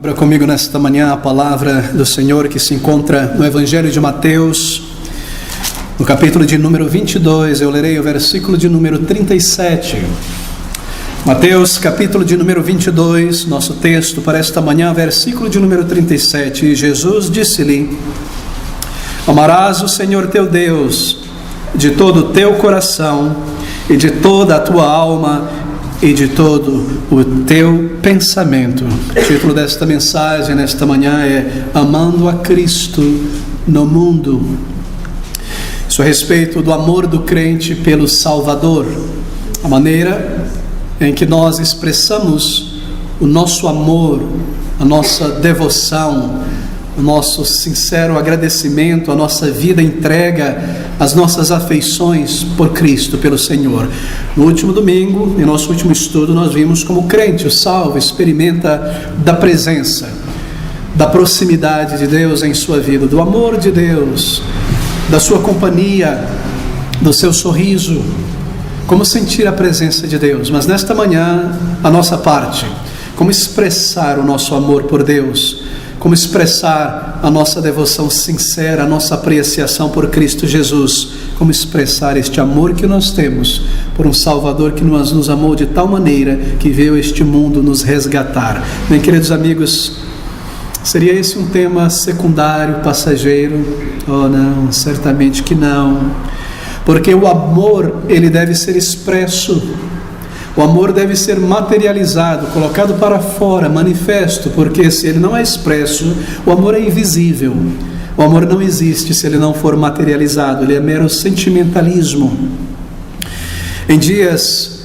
Abra comigo nesta manhã a palavra do Senhor que se encontra no Evangelho de Mateus, no capítulo de número 22, eu lerei o versículo de número 37. Mateus, capítulo de número 22, nosso texto para esta manhã, versículo de número 37. E Jesus disse-lhe: Amarás o Senhor teu Deus de todo o teu coração e de toda a tua alma e de todo o teu pensamento. O título desta mensagem nesta manhã é Amando a Cristo no Mundo. Isso a respeito do amor do crente pelo Salvador, a maneira em que nós expressamos o nosso amor, a nossa devoção, o nosso sincero agradecimento, a nossa vida entrega, as nossas afeições por Cristo, pelo Senhor. No último domingo, em nosso último estudo, nós vimos como o crente, o salvo, experimenta da presença, da proximidade de Deus em sua vida, do amor de Deus, da sua companhia, do seu sorriso, como sentir a presença de Deus. Mas nesta manhã, a nossa parte, como expressar o nosso amor por Deus, como expressar a nossa devoção sincera, a nossa apreciação por Cristo Jesus, como expressar este amor que nós temos por um Salvador que nos amou de tal maneira que veio a este mundo nos resgatar. Bem, queridos amigos, seria esse um tema secundário, passageiro? Oh não, certamente que não, porque o amor, ele deve ser expresso. O amor deve ser materializado, colocado para fora, manifesto, porque se ele não é expresso, o amor é invisível. O amor não existe se ele não for materializado, ele é mero sentimentalismo. Em dias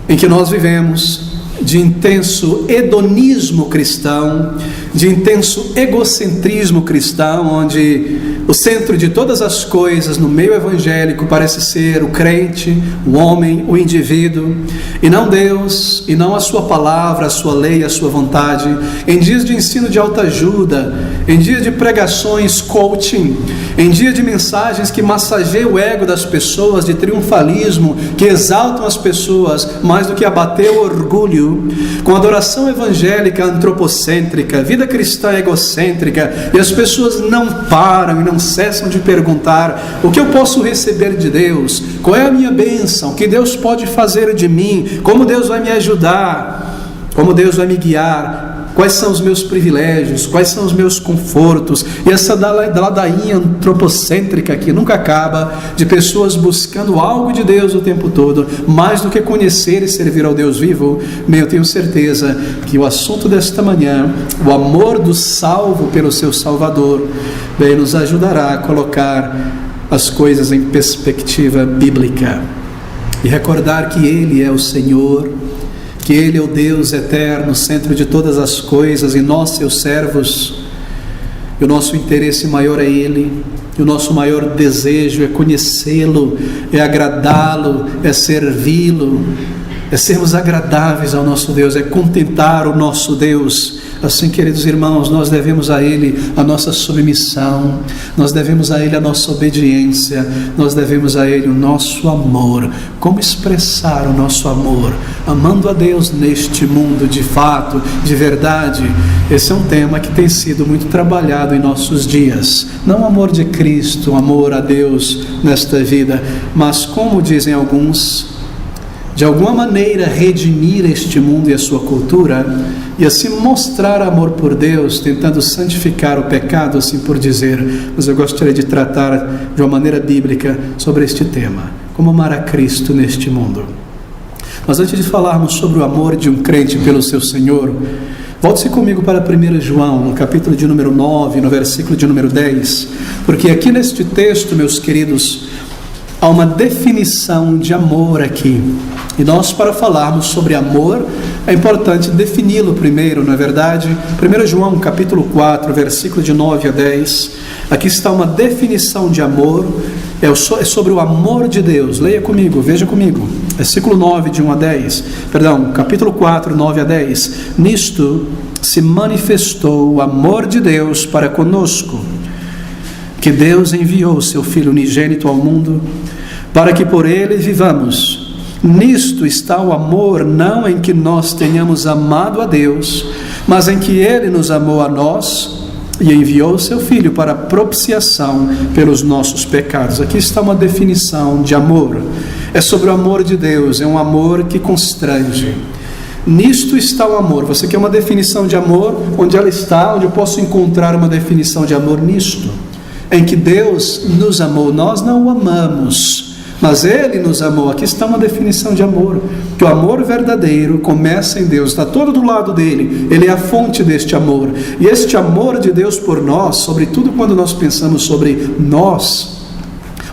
em que nós vivemos de intenso hedonismo cristão, de intenso egocentrismo cristão, onde o centro de todas as coisas no meio evangélico parece ser o crente, o homem, o indivíduo, e não Deus, e não a sua palavra, a sua lei, a sua vontade. Em dias de ensino de autoajuda, em dias de pregações coaching, em dias de mensagens que massageiam o ego das pessoas, de triunfalismo, que exaltam as pessoas mais do que abater o orgulho, com adoração evangélica antropocêntrica, vida cristã egocêntrica, e as pessoas não param e não cessam de perguntar: o que eu posso receber de Deus? Qual é a minha bênção? O que Deus pode fazer de mim? Como Deus vai me ajudar? Como Deus vai me guiar? Quais são os meus privilégios? Quais são os meus confortos? E essa ladainha antropocêntrica que nunca acaba, de pessoas buscando algo de Deus o tempo todo, mais do que conhecer e servir ao Deus vivo. Bem, eu tenho certeza que o assunto desta manhã, o amor do salvo pelo seu Salvador, bem, nos ajudará a colocar as coisas em perspectiva bíblica e recordar que Ele é o Senhor, que Ele é o Deus eterno, centro de todas as coisas, e nós, seus servos, e o nosso interesse maior é Ele, e o nosso maior desejo é conhecê-lo, é agradá-lo, é servi-lo, é sermos agradáveis ao nosso Deus, é contentar o nosso Deus. Assim, queridos irmãos, nós devemos a Ele a nossa submissão, nós devemos a Ele a nossa obediência, nós devemos a Ele o nosso amor. Como expressar o nosso amor? Amando a Deus neste mundo, de fato, de verdade. Esse é um tema que tem sido muito trabalhado em nossos dias. Não o amor de Cristo, o amor a Deus nesta vida, mas, como dizem alguns, de alguma maneira redimir este mundo e a sua cultura, e assim mostrar amor por Deus, tentando santificar o pecado, assim por dizer. Mas eu gostaria de tratar de uma maneira bíblica sobre este tema: como amar a Cristo neste mundo. Mas antes de falarmos sobre o amor de um crente pelo seu Senhor, volte-se comigo para 1 João, no capítulo de número 9, no versículo de número 10, porque aqui neste texto, meus queridos, há uma definição de amor aqui. E nós, para falarmos sobre amor, é importante defini-lo primeiro, não é verdade? 1 João, capítulo 4, versículo de 9 a 10. Aqui está uma definição de amor. É sobre o amor de Deus. Leia comigo, veja comigo. Versículo 9, de 1 a 10. Perdão, capítulo 4, 9 a 10. Nisto se manifestou o amor de Deus para conosco, que Deus enviou o seu Filho unigênito ao mundo, para que por ele vivamos. Nisto está o amor, não em que nós tenhamos amado a Deus, mas em que Ele nos amou a nós e enviou o seu Filho para propiciação pelos nossos pecados. Aqui está uma definição de amor. É sobre o amor de Deus, é um amor que constrange. Nisto está o amor. Você quer uma definição de amor? Onde ela está? Onde eu posso encontrar uma definição de amor? Nisto, em que Deus nos amou. Nós não o amamos, mas Ele nos amou. Aqui está uma definição de amor, que o amor verdadeiro começa em Deus, está todo do lado dele, Ele é a fonte deste amor. E este amor de Deus por nós, sobretudo quando nós pensamos sobre nós,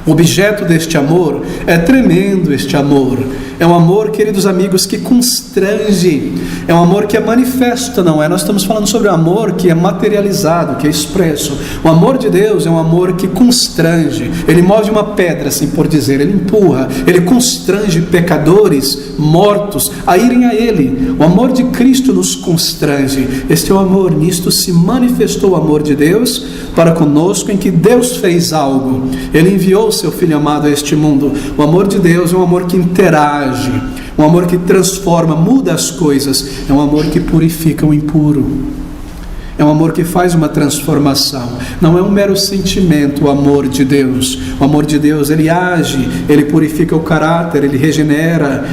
o objeto deste amor, é tremendo este amor. É um amor, queridos amigos, que constrange. É um amor que é manifesto, não é? Nós estamos falando sobre um amor que é materializado, que é expresso. O amor de Deus é um amor que constrange. Ele move uma pedra, assim por dizer. Ele empurra, ele constrange pecadores mortos a irem a Ele. O amor de Cristo nos constrange. Este é o amor. Nisto se manifestou o amor de Deus para conosco, em que Deus fez algo. Ele enviou o seu Filho amado a este mundo. O amor de Deus é um amor que interage, um amor que transforma, muda as coisas. É um amor que purifica o impuro. É um amor que faz uma transformação. Não é um mero sentimento o amor de Deus. O amor de Deus, ele age, ele purifica o caráter, ele regenera.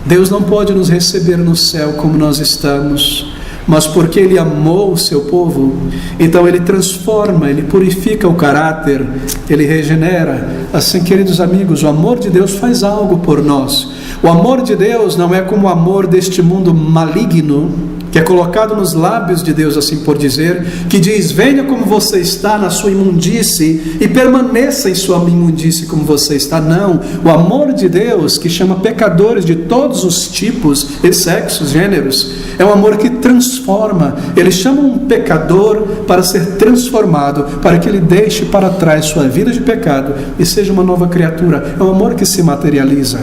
Deus não pode nos receber no céu como nós estamos, mas porque Ele amou o seu povo, então Ele transforma, Ele purifica o caráter, Ele regenera. Assim, queridos amigos, o amor de Deus faz algo por nós. O amor de Deus não é como o amor deste mundo maligno, que é colocado nos lábios de Deus, assim por dizer, que diz: venha como você está na sua imundície e permaneça em sua imundície como você está. Não, o amor de Deus, que chama pecadores de todos os tipos e sexos, gêneros, é um amor que transforma. Ele chama um pecador para ser transformado, para que ele deixe para trás sua vida de pecado e seja uma nova criatura. É um amor que se materializa.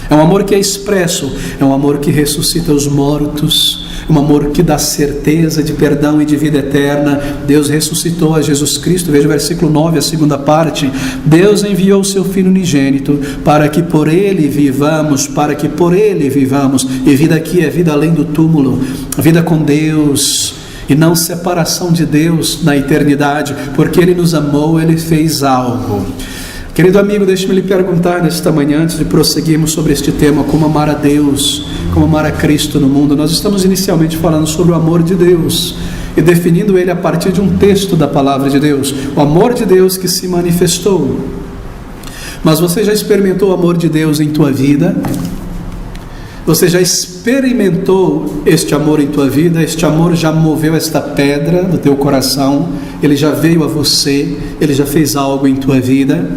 É um amor que é expresso, é um amor que ressuscita os mortos, um amor que dá certeza de perdão e de vida eterna. Deus ressuscitou a Jesus Cristo, veja o versículo 9, a segunda parte. Deus enviou o seu Filho unigênito para que por Ele vivamos, e vida aqui é vida além do túmulo, vida com Deus, e não separação de Deus na eternidade, porque Ele nos amou, Ele fez algo. Querido amigo, deixe-me lhe perguntar nesta manhã, antes de prosseguirmos sobre este tema, como amar a Deus, como amar a Cristo no mundo. Nós estamos inicialmente falando sobre o amor de Deus e definindo ele a partir de um texto da palavra de Deus, o amor de Deus que se manifestou. Mas você já experimentou o amor de Deus em tua vida? Você já experimentou este amor em tua vida? Este amor já moveu esta pedra do teu coração? Ele já veio a você? Ele já fez algo em tua vida?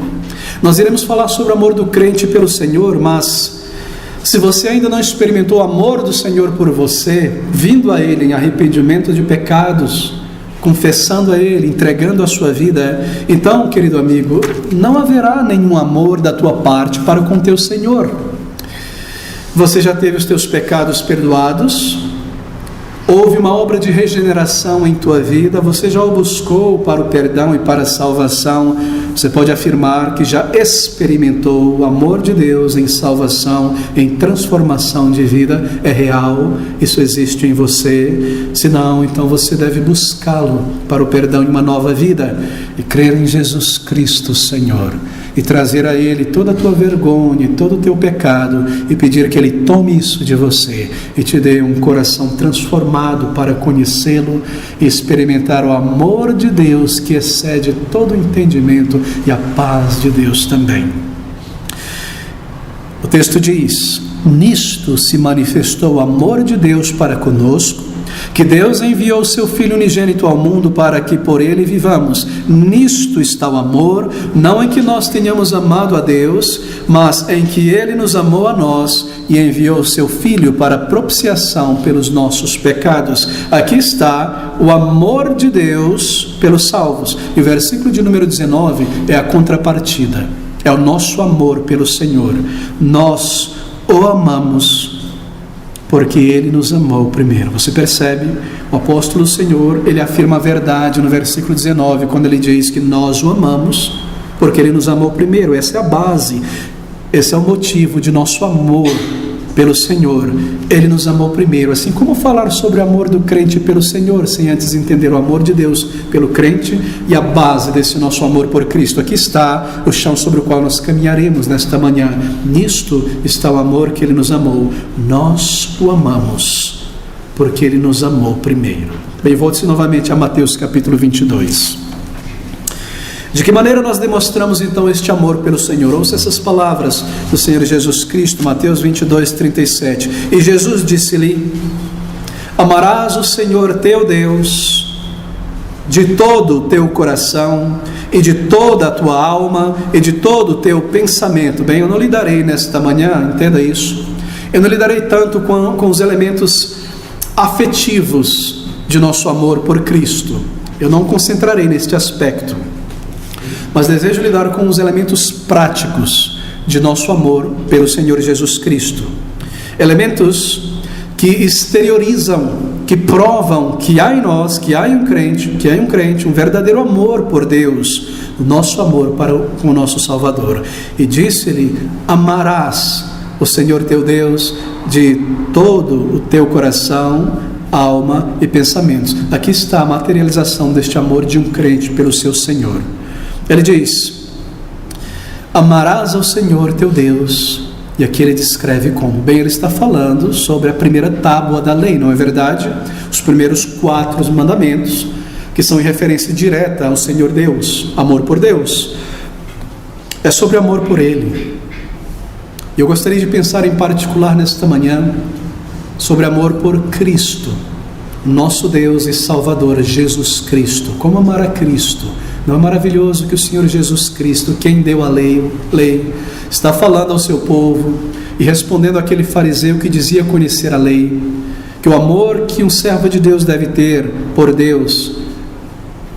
Nós iremos falar sobre o amor do crente pelo Senhor, mas se você ainda não experimentou o amor do Senhor por você, vindo a Ele em arrependimento de pecados, confessando a Ele, entregando a sua vida, então, querido amigo, não haverá nenhum amor da tua parte para com teu Senhor. Você já teve os teus pecados perdoados? Houve uma obra de regeneração em tua vida? Você já o buscou para o perdão e para a salvação? Você pode afirmar que já experimentou o amor de Deus em salvação, em transformação de vida? É real, isso existe em você. Se não, então você deve buscá-lo para o perdão e uma nova vida, e crer em Jesus Cristo, Senhor, e trazer a Ele toda a tua vergonha, todo o teu pecado, e pedir que Ele tome isso de você e te dê um coração transformado para conhecê-lo e experimentar o amor de Deus que excede todo o entendimento, e a paz de Deus também. O texto diz: nisto se manifestou o amor de Deus para conosco, que Deus enviou o seu Filho unigênito ao mundo para que por Ele vivamos. Nisto está o amor, não em que nós tenhamos amado a Deus, mas em que Ele nos amou a nós e enviou o seu Filho para propiciação pelos nossos pecados. Aqui está o amor de Deus pelos salvos. E o versículo de número 19 é a contrapartida, é o nosso amor pelo Senhor. Nós o amamos porque Ele nos amou primeiro. Você percebe? O apóstolo Senhor, ele afirma a verdade no versículo 19, quando ele diz que nós o amamos porque Ele nos amou primeiro. Essa é a base, esse é o motivo de nosso amor pelo Senhor, Ele nos amou primeiro. Assim como falar sobre o amor do crente pelo Senhor, sem antes entender o amor de Deus pelo crente e a base desse nosso amor por Cristo. Aqui está o chão sobre o qual nós caminharemos nesta manhã. Nisto está o amor que Ele nos amou. Nós o amamos, porque Ele nos amou primeiro. Bem, volte-se novamente a Mateus capítulo 22. De que maneira nós demonstramos então este amor pelo Senhor? Ouça essas palavras do Senhor Jesus Cristo, Mateus 22, 37. E Jesus disse-lhe: amarás o Senhor teu Deus de todo o teu coração e de toda a tua alma e de todo o teu pensamento. Bem, eu não lhe darei nesta manhã, entenda isso, eu não lhe darei tanto com os elementos afetivos de nosso amor por Cristo. Eu não concentrarei neste aspecto, mas desejo lidar com os elementos práticos de nosso amor pelo Senhor Jesus Cristo. Elementos que exteriorizam, que provam que há em nós, que há em um crente, um verdadeiro amor por Deus, o nosso amor para com o nosso Salvador. E disse-lhe: amarás o Senhor teu Deus de todo o teu coração, alma e pensamentos. Aqui está a materialização deste amor de um crente pelo seu Senhor. Ele diz: amarás ao Senhor teu Deus. E aqui ele descreve como. Bem, ele está falando sobre a primeira tábua da lei, não é verdade? Os primeiros 4 mandamentos, que são em referência direta ao Senhor Deus, amor por Deus. É sobre amor por Ele. E eu gostaria de pensar em particular nesta manhã sobre amor por Cristo, nosso Deus e Salvador, Jesus Cristo. Como amar a Cristo? Não é maravilhoso que o Senhor Jesus Cristo, quem deu a lei, está falando ao seu povo e respondendo àquele fariseu que dizia conhecer a lei, que o amor que um servo de Deus deve ter por Deus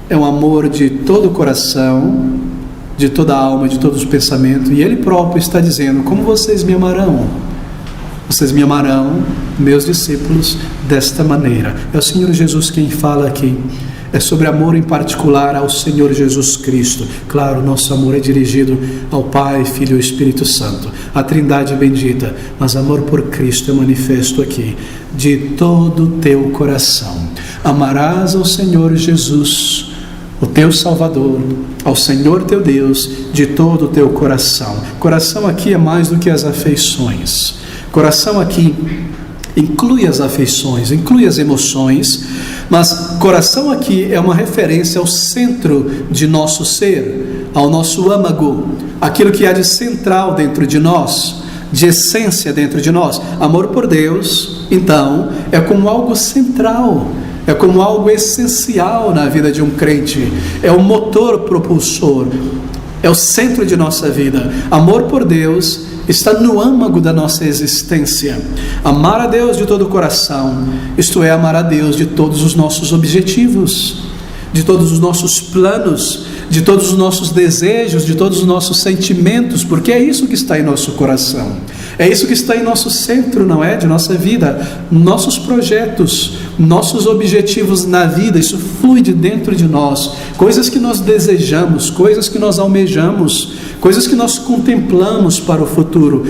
é um amor de todo o coração, de toda a alma, de todos os pensamentos. E Ele próprio está dizendo: como vocês me amarão? Vocês me amarão, meus discípulos, desta maneira. É o Senhor Jesus quem fala aqui. É sobre amor em particular ao Senhor Jesus Cristo. Claro, nosso amor é dirigido ao Pai, Filho e Espírito Santo, a Trindade bendita, mas amor por Cristo é manifesto aqui. De todo o teu coração amarás ao Senhor Jesus, o teu Salvador, ao Senhor teu Deus, de todo o teu coração. Coração aqui é mais do que as afeições. Coração aqui inclui as afeições, inclui as emoções, mas coração aqui é uma referência ao centro de nosso ser, ao nosso âmago, aquilo que há de central dentro de nós, de essência dentro de nós. Amor por Deus, então, é como algo central, é como algo essencial na vida de um crente, é o motor propulsor, é o centro de nossa vida. Amor por Deus está no âmago da nossa existência. Amar a Deus de todo o coração, isto é, amar a Deus de todos os nossos objetivos, de todos os nossos planos, de todos os nossos desejos, de todos os nossos sentimentos, porque é isso que está em nosso coração, é isso que está em nosso centro, não é? De nossa vida, nossos projetos, nossos objetivos na vida, isso flui de dentro de nós, coisas que nós desejamos, coisas que nós almejamos, coisas que nós contemplamos para o futuro.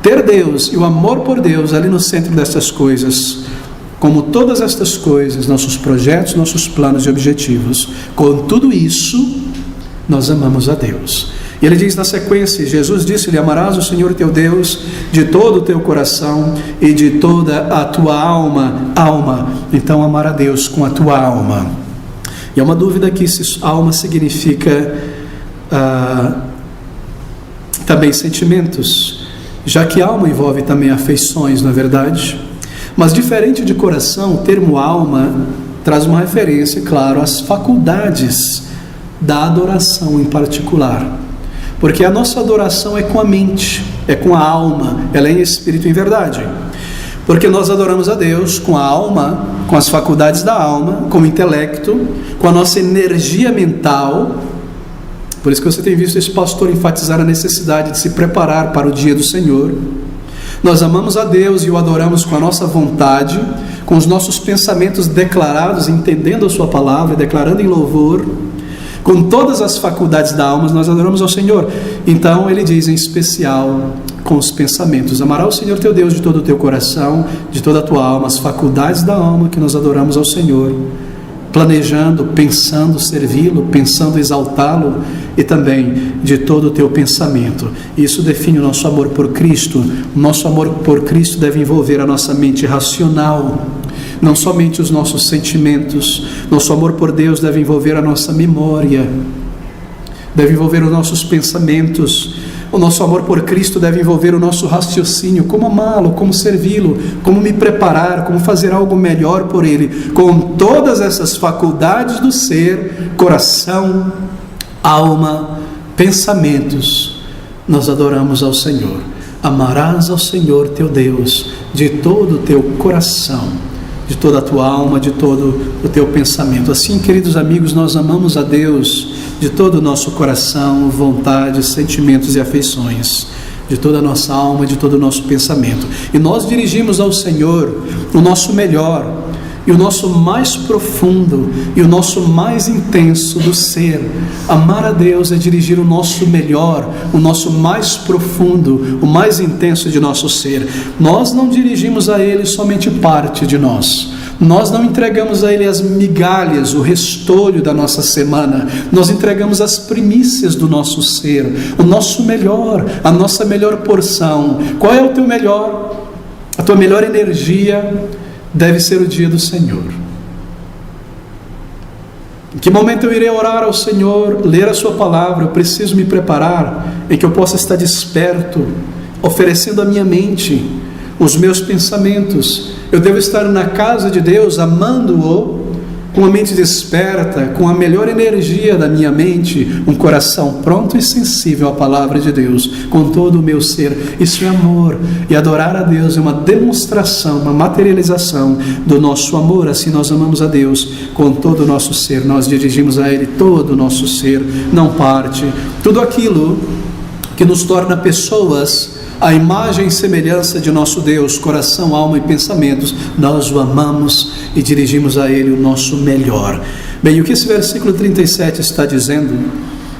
Ter Deus e o amor por Deus ali no centro dessas coisas, como todas estas coisas, nossos projetos, nossos planos e objetivos, com tudo isso, nós amamos a Deus. E ele diz na sequência, Jesus disse-lhe: amarás o Senhor teu Deus de todo o teu coração e de toda a tua alma. Então amar a Deus com a tua alma. E é uma dúvida aqui se alma significa também sentimentos, já que alma envolve também afeições, não é verdade? Mas diferente de coração, o termo alma traz uma referência, claro, às faculdades da adoração em particular, porque a nossa adoração é com a mente, é com a alma, ela é em espírito e em verdade, porque nós adoramos a Deus com a alma, com as faculdades da alma, com o intelecto, com a nossa energia mental. Por isso que você tem visto esse pastor enfatizar a necessidade de se preparar para o dia do Senhor. Nós amamos a Deus e o adoramos com a nossa vontade, com os nossos pensamentos declarados, entendendo a sua palavra, declarando em louvor, Com todas as faculdades da alma nós adoramos ao Senhor. Então ele diz, em especial com os pensamentos: amarás o Senhor teu Deus de todo o teu coração, de toda a tua alma. As faculdades da alma que nós adoramos ao Senhor, planejando, pensando servi-lo, pensando exaltá-lo, e também de todo o teu pensamento. Isso define o nosso amor por Cristo. O nosso amor por Cristo deve envolver a nossa mente racional, não somente os nossos sentimentos. Nosso amor por Deus deve envolver a nossa memória, deve envolver os nossos pensamentos. O nosso amor por Cristo deve envolver o nosso raciocínio: como amá-lo, como servi-lo, como me preparar, como fazer algo melhor por Ele. Com todas essas faculdades do ser, coração, alma, pensamentos, nós adoramos ao Senhor. Amarás ao Senhor teu Deus de todo o teu coração, de toda a tua alma, de todo o teu pensamento. Assim, queridos amigos, nós amamos a Deus de todo o nosso coração, vontades, sentimentos e afeições, de toda a nossa alma, de todo o nosso pensamento. E nós dirigimos ao Senhor o nosso melhor, e o nosso mais profundo, e o nosso mais intenso do ser. Amar a Deus é dirigir o nosso melhor, o nosso mais profundo, o mais intenso de nosso ser. Nós não dirigimos a Ele somente parte de nós. Nós não entregamos a Ele as migalhas, o restolho da nossa semana. Nós entregamos as primícias do nosso ser, o nosso melhor, a nossa melhor porção. Qual é o teu melhor? A tua melhor energia deve ser o dia do Senhor. Em que momento eu irei orar ao Senhor, ler a sua palavra? Eu preciso me preparar em que eu possa estar desperto, oferecendo a minha mente, os meus pensamentos. Eu devo estar na casa de Deus, amando-o, com a mente desperta, com a melhor energia da minha mente, um coração pronto e sensível à palavra de Deus, com todo o meu ser. Isso é amor. E adorar a Deus é uma demonstração, uma materialização do nosso amor. Assim nós amamos a Deus com todo o nosso ser. Nós dirigimos a Ele todo o nosso ser, não parte. Tudo aquilo que nos torna pessoas a imagem e semelhança de nosso Deus, coração, alma e pensamentos, nós o amamos e dirigimos a Ele o nosso melhor. Bem, o que esse versículo 37 está dizendo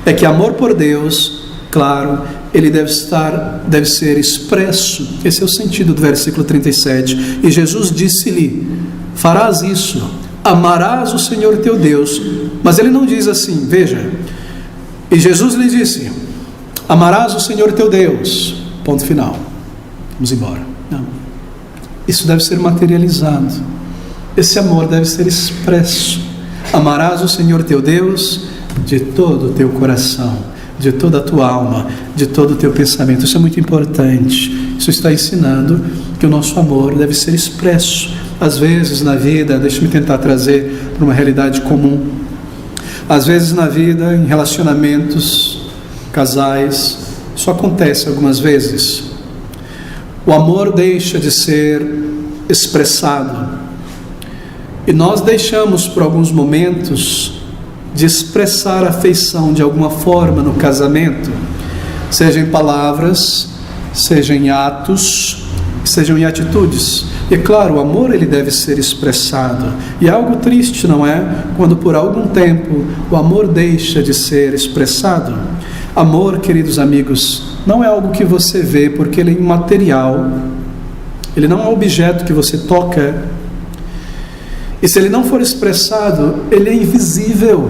é que amor por Deus, claro, ele deve ser expresso. Esse é o sentido do versículo 37. E Jesus disse-lhe: farás isso, amarás o Senhor teu Deus. Mas ele não diz assim, veja, e Jesus lhe disse: amarás o Senhor teu Deus, ponto final, vamos embora. Não, isso deve ser materializado. Esse amor deve ser expresso. Amarás o Senhor teu Deus de todo o teu coração, de toda a tua alma, de todo o teu pensamento. Isso é muito importante. Isso está ensinando que o nosso amor deve ser expresso. Às vezes na vida, deixa-me tentar trazer para uma realidade comum. Às vezes na vida, em relacionamentos, casais, isso acontece algumas vezes. O amor deixa de ser expressado. E nós deixamos por alguns momentos de expressar a afeição de alguma forma no casamento, seja em palavras, seja em atos, sejam em atitudes. E é claro, o amor ele deve ser expressado. E é algo triste, não é? Quando por algum tempo o amor deixa de ser expressado. Amor, queridos amigos, não é algo que você vê, porque ele é imaterial. Ele não é um objeto que você toca. E se ele não for expressado, ele é invisível.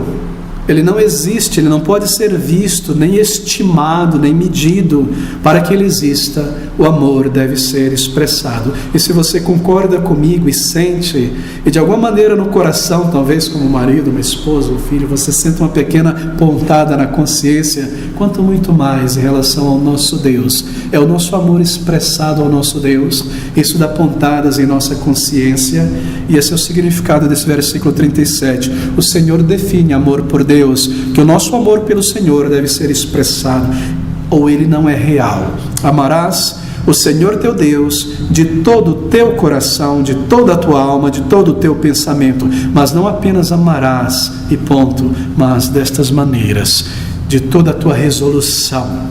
Ele não existe, ele não pode ser visto, nem estimado, nem medido. Para que ele exista, o amor deve ser expressado. E se você concorda comigo e sente, e de alguma maneira no coração, talvez como marido, uma esposa, um filho, você sente uma pequena pontada na consciência, quanto muito mais em relação ao nosso Deus. É o nosso amor expressado ao nosso Deus. Isso dá pontadas em nossa consciência. E esse é o significado desse versículo 37. O Senhor define amor por Deus, que o nosso amor pelo Senhor deve ser expressado, ou ele não é real. Amarás o Senhor teu Deus de todo o teu coração, de toda a tua alma, de todo o teu pensamento. Mas não apenas amarás e ponto, mas destas maneiras, de toda a tua resolução,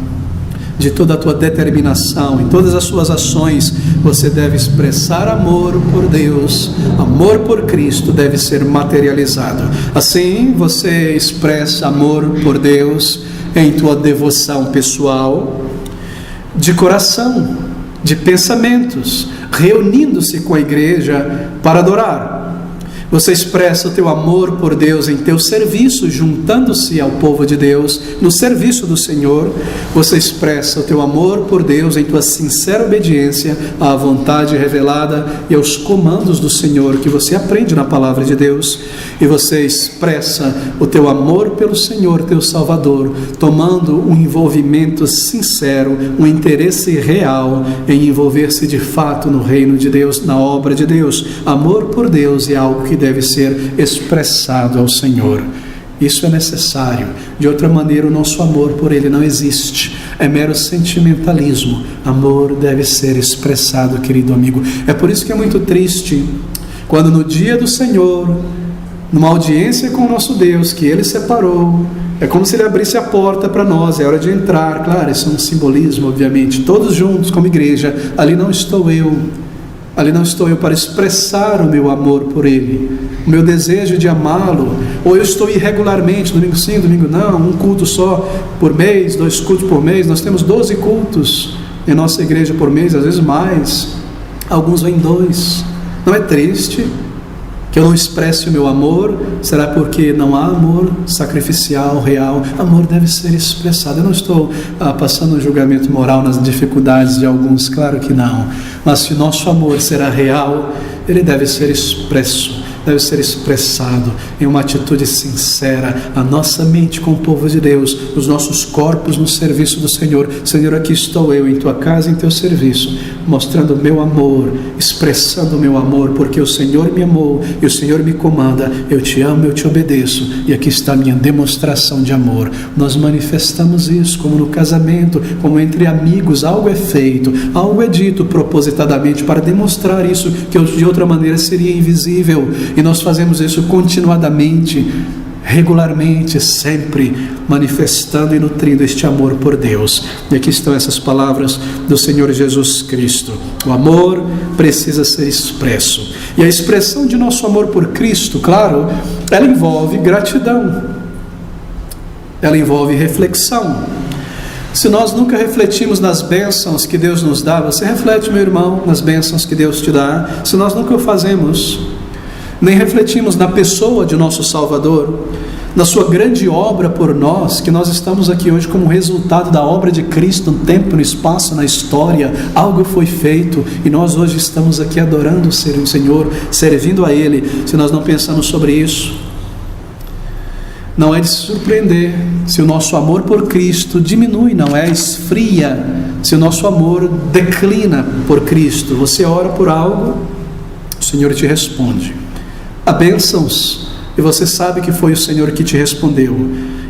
de toda a tua determinação, em todas as suas ações, você deve expressar amor por Deus, amor por Cristo deve ser materializado. Assim, você expressa amor por Deus em tua devoção pessoal, de coração, de pensamentos, reunindo-se com a igreja para adorar. Você expressa o teu amor por Deus em teu serviço, juntando-se ao povo de Deus, no serviço do Senhor. Você expressa o teu amor por Deus em tua sincera obediência à vontade revelada e aos comandos do Senhor, que você aprende na palavra de Deus. E você expressa o teu amor pelo Senhor, teu Salvador, tomando um envolvimento sincero, um interesse real em envolver-se de fato no reino de Deus, na obra de Deus. Amor por Deus é algo que deve ser expressado ao Senhor. Isso é necessário. De outra maneira, o nosso amor por Ele não existe. É mero sentimentalismo. Amor deve ser expressado, querido amigo. É por isso que é muito triste quando no dia do Senhor, numa audiência com o nosso Deus, que Ele separou, é como se Ele abrisse a porta para nós, é hora de entrar. Claro, isso é um simbolismo, obviamente. Todos juntos como igreja, ali não estou eu para expressar o meu amor por Ele, o meu desejo de amá-lo. Ou eu estou irregularmente, domingo sim, domingo não, um culto só por mês, 2 cultos por mês. Nós temos 12 cultos em nossa igreja por mês, às vezes mais. Alguns vêm 2. Não é triste que eu não expresse o meu amor? Será porque não há amor sacrificial, real? Amor deve ser expressado. Eu não estou passando um julgamento moral nas dificuldades de alguns, claro que não. Mas se nosso amor será real, ele deve ser expresso, deve ser expressado em uma atitude sincera, a nossa mente com o povo de Deus, os nossos corpos no serviço do Senhor. Senhor, aqui estou eu em tua casa, em teu serviço, mostrando o meu amor, expressando o meu amor, porque o Senhor me amou e o Senhor me comanda. Eu te amo, eu te obedeço, e aqui está a minha demonstração de amor. Nós manifestamos isso, como no casamento, como entre amigos. Algo é feito, algo é dito propositadamente para demonstrar isso, que de outra maneira seria invisível. E nós fazemos isso continuadamente, regularmente, sempre manifestando e nutrindo este amor por Deus. E aqui estão essas palavras do Senhor Jesus Cristo. O amor precisa ser expresso. E a expressão de nosso amor por Cristo, claro, ela envolve gratidão. Ela envolve reflexão. Se nós nunca refletimos nas bênçãos que Deus nos dá, você reflete, meu irmão, nas bênçãos que Deus te dá. Se nós nunca o fazemos, nem refletimos na pessoa de nosso Salvador, na sua grande obra por nós, que nós estamos aqui hoje como resultado da obra de Cristo no tempo, no espaço, na história. Algo foi feito e nós hoje estamos aqui adorando o Senhor, servindo a Ele. Se nós não pensamos sobre isso, não é de se surpreender se o nosso amor por Cristo diminui, não é? Esfria, se o nosso amor declina por Cristo. Você ora por algo, o Senhor te responde. Há bênçãos, e você sabe que foi o Senhor que te respondeu,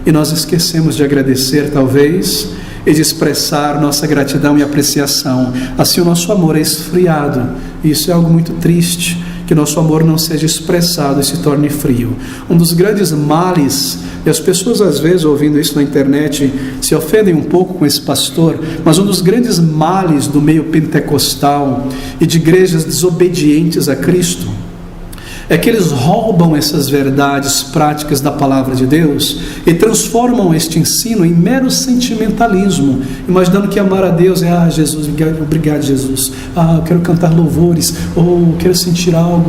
e nós esquecemos de agradecer, talvez, e de expressar nossa gratidão e apreciação. Assim o nosso amor é esfriado, e isso é algo muito triste, que nosso amor não seja expressado e se torne frio. Um dos grandes males, e as pessoas às vezes ouvindo isso na internet se ofendem um pouco com esse pastor, mas um dos grandes males do meio pentecostal e de igrejas desobedientes a Cristo é que eles roubam essas verdades práticas da palavra de Deus e transformam este ensino em mero sentimentalismo, imaginando que amar a Deus é: Jesus, obrigado Jesus, eu quero cantar louvores, ou quero sentir algo.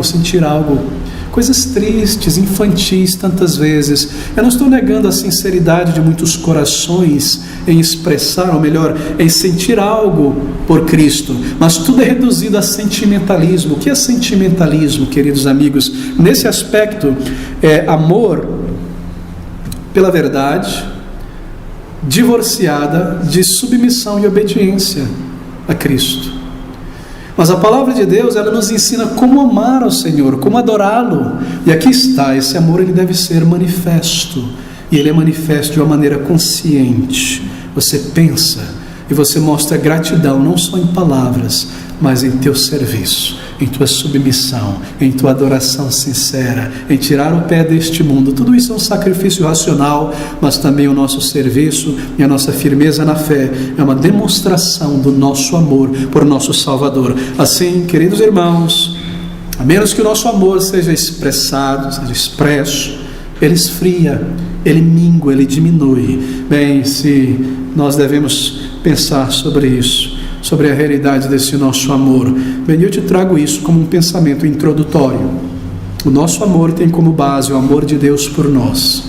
Coisas tristes, infantis tantas vezes. Eu não estou negando a sinceridade de muitos corações em expressar, ou melhor, em sentir algo por Cristo, mas tudo é reduzido a sentimentalismo. O que é sentimentalismo, queridos amigos? Nesse aspecto, é amor pela verdade, divorciada de submissão e obediência a Cristo. Mas a palavra de Deus, ela nos ensina como amar ao Senhor, como adorá-lo. E aqui está, esse amor ele deve ser manifesto. E ele é manifesto de uma maneira consciente. Você pensa e você mostra gratidão, não só em palavras, mas em teu serviço, em tua submissão, em tua adoração sincera, em tirar o pé deste mundo. Tudo isso é um sacrifício racional, mas também o nosso serviço e a nossa firmeza na fé é uma demonstração do nosso amor por nosso Salvador. Assim, queridos irmãos, a menos que o nosso amor seja expressado, seja expresso, ele esfria, ele mingua, ele diminui. Bem, se nós devemos pensar sobre isso, sobre a realidade desse nosso amor, bem, eu te trago isso como um pensamento introdutório. O nosso amor tem como base o amor de Deus por nós,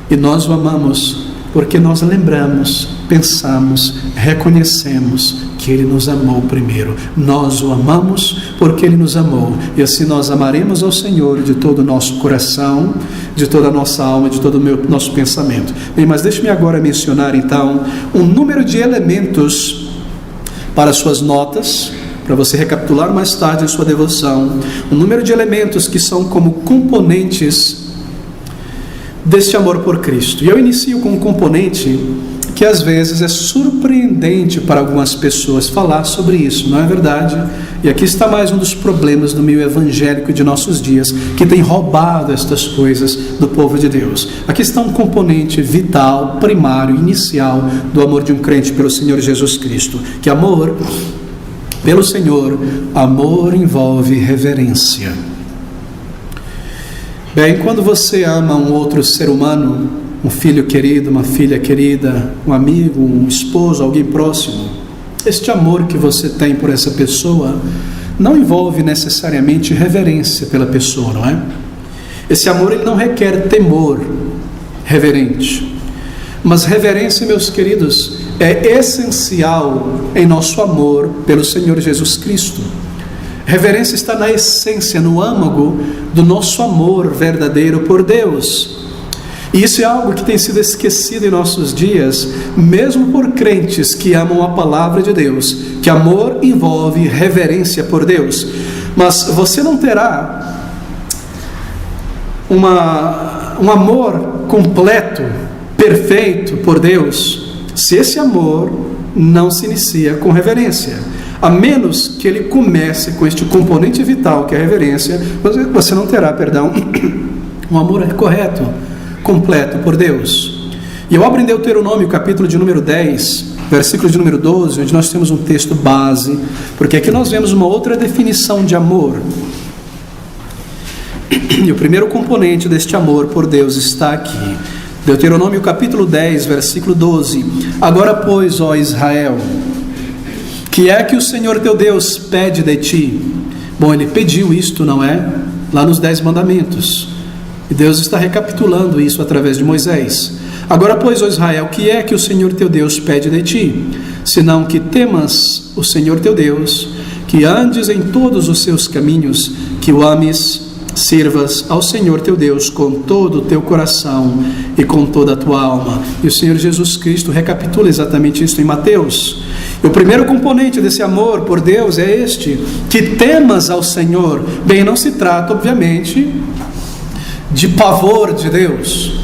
e nós o amamos porque nós lembramos, pensamos, reconhecemos que Ele nos amou primeiro. Nós o amamos porque Ele nos amou, e assim nós amaremos ao Senhor de todo o nosso coração, de toda a nossa alma, de todo o nosso pensamento. Bem, mas deixe-me agora mencionar então um número de elementos para suas notas, para você recapitular mais tarde em sua devoção, um número de elementos que são como componentes deste amor por Cristo. E eu inicio com um componente que às vezes é surpreendente para algumas pessoas falar sobre isso, não é verdade? E aqui está mais um dos problemas do meio evangélico de nossos dias, que tem roubado estas coisas do povo de Deus. Aqui está um componente vital, primário, inicial do amor de um crente pelo Senhor Jesus Cristo, que amor pelo Senhor, amor envolve reverência. Bem, quando você ama um outro ser humano, um filho querido, uma filha querida, um amigo, um esposo, alguém próximo, este amor que você tem por essa pessoa não envolve necessariamente reverência pela pessoa, não é? Esse amor, ele não requer temor reverente, mas reverência, meus queridos, é essencial em nosso amor pelo Senhor Jesus Cristo. Reverência está na essência, no âmago do nosso amor verdadeiro por Deus. E isso é algo que tem sido esquecido em nossos dias, mesmo por crentes que amam a palavra de Deus, que amor envolve reverência por Deus. Mas você não terá um amor completo, perfeito por Deus, se esse amor não se inicia com reverência. A menos que ele comece com este componente vital que é a reverência, você não terá, um amor correto, completo por Deus. E eu abro em Deuteronômio, capítulo de número 10, versículo de número 12, onde nós temos um texto base, porque aqui nós vemos uma outra definição de amor. E o primeiro componente deste amor por Deus está aqui. Deuteronômio, capítulo 10, versículo 12. Agora, pois, ó Israel, que é que o Senhor teu Deus pede de ti? Bom, ele pediu isto, não é? Lá nos 10 mandamentos. E Deus está recapitulando isso através de Moisés. Agora, pois, ó Israel, que é que o Senhor teu Deus pede de ti? Senão que temas o Senhor teu Deus, que andes em todos os seus caminhos, que o ames, sirvas ao Senhor teu Deus com todo o teu coração e com toda a tua alma. E o Senhor Jesus Cristo recapitula exatamente isso em Mateus. E o primeiro componente desse amor por Deus é este, que temas ao Senhor. Bem, não se trata, obviamente, de pavor de Deus,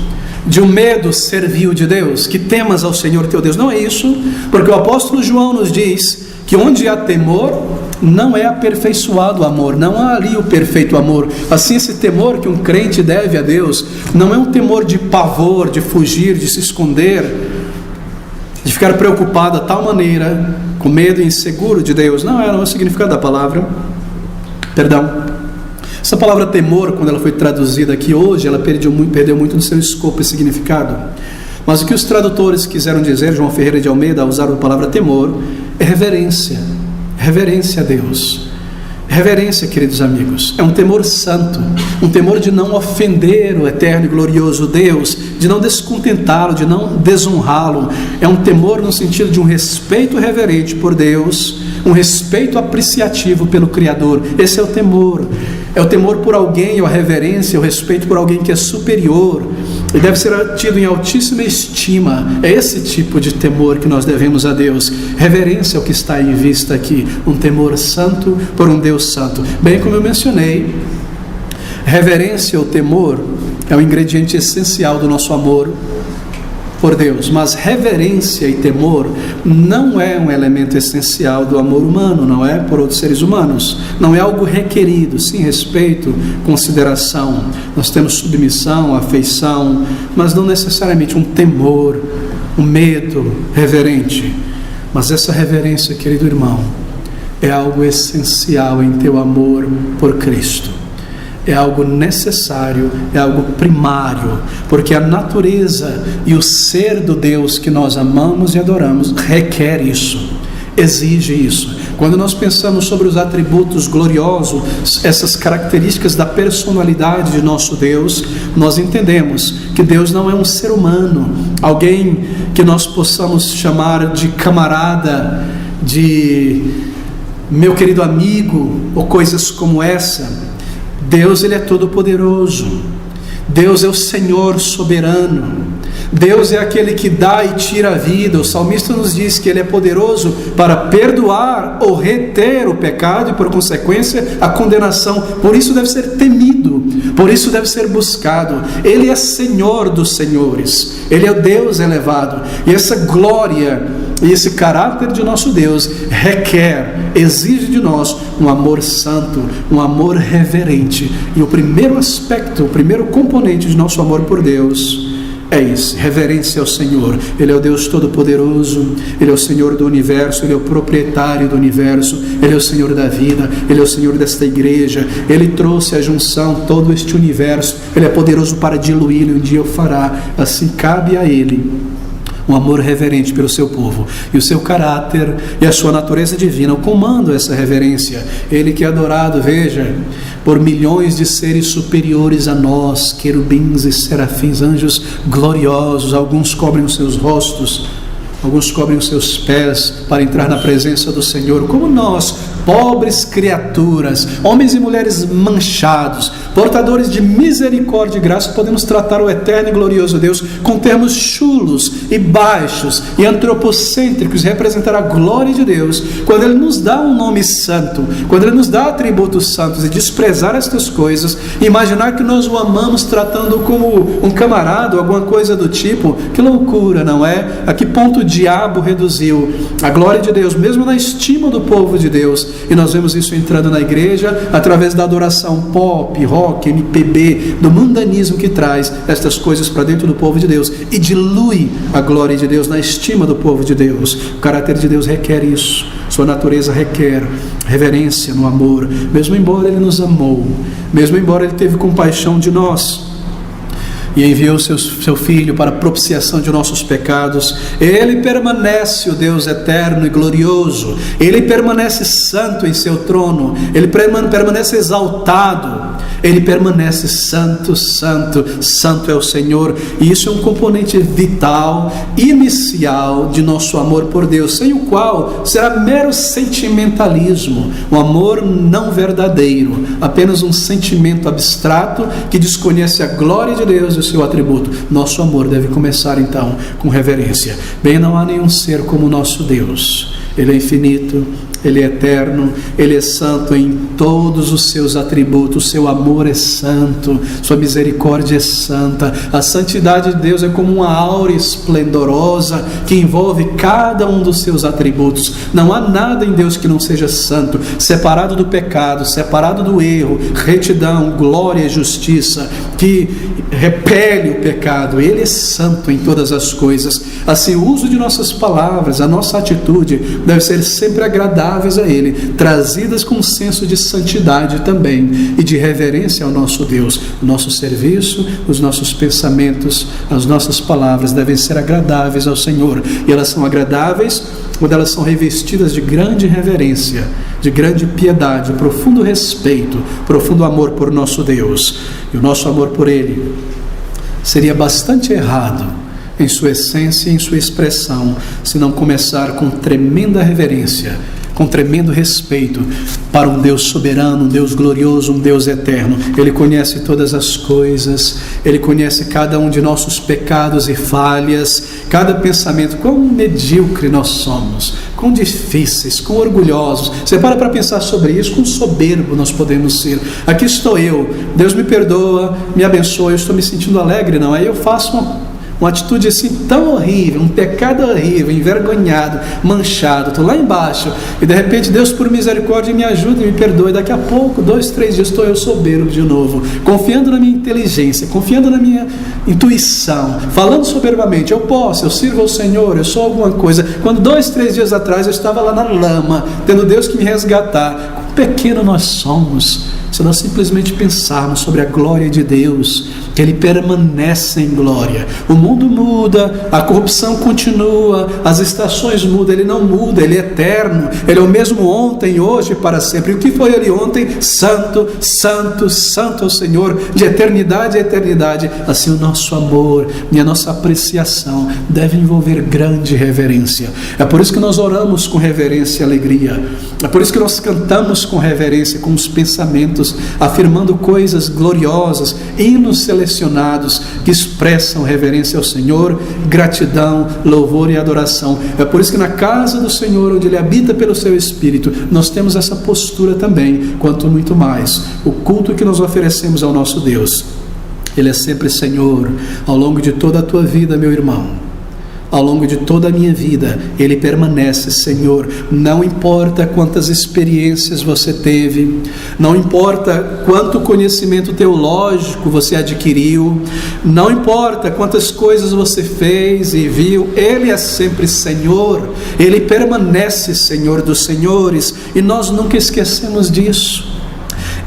de um medo servil de Deus, que temas ao Senhor teu Deus. Não é isso, porque o apóstolo João nos diz que onde há temor, não é aperfeiçoado o amor, não há ali o perfeito amor. Assim, esse temor que um crente deve a Deus, não é um temor de pavor, de fugir, de se esconder, de ficar preocupado a tal maneira, com medo e inseguro de Deus. Não é o significado da palavra. Essa palavra temor, quando ela foi traduzida aqui hoje, ela perdeu muito do seu escopo e significado. Mas o que os tradutores quiseram dizer, João Ferreira de Almeida, ao usar a palavra temor, é reverência. Reverência a Deus. Reverência, queridos amigos, é um temor santo, um temor de não ofender o eterno e glorioso Deus, de não descontentá-lo, de não desonrá-lo. É um temor no sentido de um respeito reverente por Deus, um respeito apreciativo pelo Criador. Esse é o temor. É o temor por alguém, ou a reverência, o respeito por alguém que é superior e deve ser tido em altíssima estima. É esse tipo de temor que nós devemos a Deus. Reverência é o que está em vista aqui, um temor santo por um Deus santo. Bem, como eu mencionei, reverência ou temor é o ingrediente essencial do nosso amor por Deus, mas reverência e temor não é um elemento essencial do amor humano, não é por outros seres humanos, não é algo requerido. Sim, respeito, consideração, nós temos submissão, afeição, mas não necessariamente um temor, um medo reverente. Mas essa reverência, querido irmão, é algo essencial em teu amor por Cristo. É algo necessário, é algo primário, porque a natureza e o ser do Deus que nós amamos e adoramos requer isso, exige isso. Quando nós pensamos sobre os atributos gloriosos, essas características da personalidade de nosso Deus, nós entendemos que Deus não é um ser humano, alguém que nós possamos chamar de camarada, de meu querido amigo, ou coisas como essa. Deus, Ele é todo poderoso. Deus é o Senhor soberano. Deus é aquele que dá e tira a vida. O salmista nos diz que Ele é poderoso para perdoar ou reter o pecado e, por consequência, a condenação. Por isso deve ser temido, por isso deve ser buscado. Ele é Senhor dos senhores, Ele é o Deus elevado. E essa glória e esse caráter de nosso Deus requer, exige de nós um amor santo, um amor reverente. E o primeiro aspecto, o primeiro componente de nosso amor por Deus é isso, reverência ao Senhor. Ele é o Deus Todo-Poderoso, Ele é o Senhor do universo, Ele é o proprietário do universo, Ele é o Senhor da vida, Ele é o Senhor desta igreja, Ele trouxe a junção, todo este universo, Ele é poderoso para diluí-lo, e um dia o fará. Assim cabe a Ele um amor reverente pelo seu povo, e o seu caráter e a sua natureza divina o comandam essa reverência. Ele que é adorado, veja, por milhões de seres superiores a nós, querubins e serafins, anjos gloriosos. Alguns cobrem os seus rostos, alguns cobrem os seus pés para entrar na presença do Senhor, como nós, pobres criaturas, homens e mulheres manchados, portadores de misericórdia e graça, podemos tratar o eterno e glorioso Deus com termos chulos e baixos e antropocêntricos, representar a glória de Deus, quando Ele nos dá um nome santo, quando Ele nos dá atributos santos, e desprezar estas coisas, e imaginar que nós o amamos tratando como um camarada ou alguma coisa do tipo. Que loucura, não é? A que ponto o diabo reduziu a glória de Deus, mesmo na estima do povo de Deus. E nós vemos isso entrando na igreja através da adoração pop, rock, MPB, do mundanismo que traz estas coisas para dentro do povo de Deus e dilui a glória de Deus na estima do povo de Deus. O caráter de Deus requer isso, sua natureza requer reverência no amor, mesmo embora Ele nos amou, mesmo embora Ele teve compaixão de nós e enviou seu Filho para a propiciação de nossos pecados. Ele permanece, o Deus eterno e glorioso, Ele permanece santo em seu trono, Ele permanece exaltado, Ele permanece santo, santo, santo é o Senhor. E isso é um componente vital, inicial de nosso amor por Deus, sem o qual será mero sentimentalismo, um amor não verdadeiro, apenas um sentimento abstrato que desconhece a glória de Deus e seu atributo. Nosso amor deve começar então com reverência. Bem, não há nenhum ser como o nosso Deus. Ele é infinito, Ele é eterno, Ele é santo em todos os seus atributos. Seu amor é santo, sua misericórdia é santa. A santidade de Deus é como uma áurea esplendorosa que envolve cada um dos seus atributos. Não há nada em Deus que não seja santo, separado do pecado, separado do erro, retidão, glória e justiça, que repele o pecado. Ele é santo em todas as coisas. Assim, o uso de nossas palavras, a nossa atitude deve ser sempre agradáveis a Ele, trazidas com um senso de santidade também e de reverência ao nosso Deus. O nosso serviço, os nossos pensamentos, as nossas palavras devem ser agradáveis ao Senhor, e elas são agradáveis quando elas são revestidas de grande reverência, de grande piedade, profundo respeito, profundo amor por nosso Deus. E o nosso amor por Ele seria bastante errado em sua essência e em sua expressão, se não começar com tremenda reverência, com tremendo respeito para um Deus soberano, um Deus glorioso, um Deus eterno. Ele conhece todas as coisas, Ele conhece cada um de nossos pecados e falhas, cada pensamento. Quão medíocre nós somos, quão difíceis, quão orgulhosos. Você para pensar sobre isso, quão soberbo nós podemos ser. Aqui estou eu, Deus me perdoa, me abençoa, eu estou me sentindo alegre, não é? Eu faço uma atitude assim tão horrível, um pecado horrível, envergonhado, manchado, estou lá embaixo, e de repente Deus por misericórdia me ajuda e me perdoe. Daqui a pouco, 2, 3 dias, estou eu soberbo de novo, confiando na minha inteligência, confiando na minha intuição, falando soberbamente, eu posso, eu sirvo ao Senhor, eu sou alguma coisa, quando 2, 3 dias atrás eu estava lá na lama, tendo Deus que me resgatar. Quão pequeno nós somos, se nós simplesmente pensarmos sobre a glória de Deus, que Ele permanece em glória. O mundo muda, a corrupção continua, as estações mudam, Ele não muda, Ele é eterno, Ele é o mesmo ontem, hoje e para sempre. E o que foi Ele ontem? Santo, santo, santo é o Senhor, de eternidade a eternidade. Assim o nosso amor e a nossa apreciação deve envolver grande reverência. É por isso que nós oramos com reverência e alegria, é por isso que nós cantamos com reverência, com os pensamentos, afirmando coisas gloriosas, hinos selecionados que expressam reverência ao Senhor, gratidão, louvor e adoração. É por isso que na casa do Senhor, onde Ele habita pelo seu Espírito, nós temos essa postura também, quanto muito mais o culto que nós oferecemos ao nosso Deus. Ele é sempre Senhor. Ao longo de toda a tua vida, meu irmão, ao longo de toda a minha vida, Ele permanece Senhor. Não importa quantas experiências você teve, não importa quanto conhecimento teológico você adquiriu, não importa quantas coisas você fez e viu, Ele é sempre Senhor. Ele permanece Senhor dos senhores, e nós nunca esquecemos disso.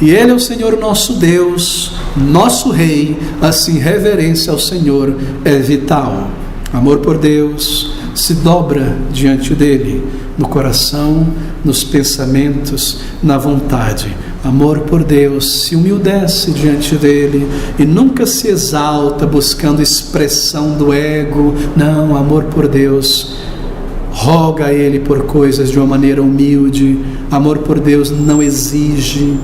E Ele é o Senhor nosso Deus, nosso Rei. Assim, reverência ao Senhor é vital. Amor por Deus se dobra diante dEle, no coração, nos pensamentos, na vontade. Amor por Deus se humildece diante dEle e nunca se exalta buscando expressão do ego. Não, amor por Deus roga a Ele por coisas de uma maneira humilde. Amor por Deus não exige,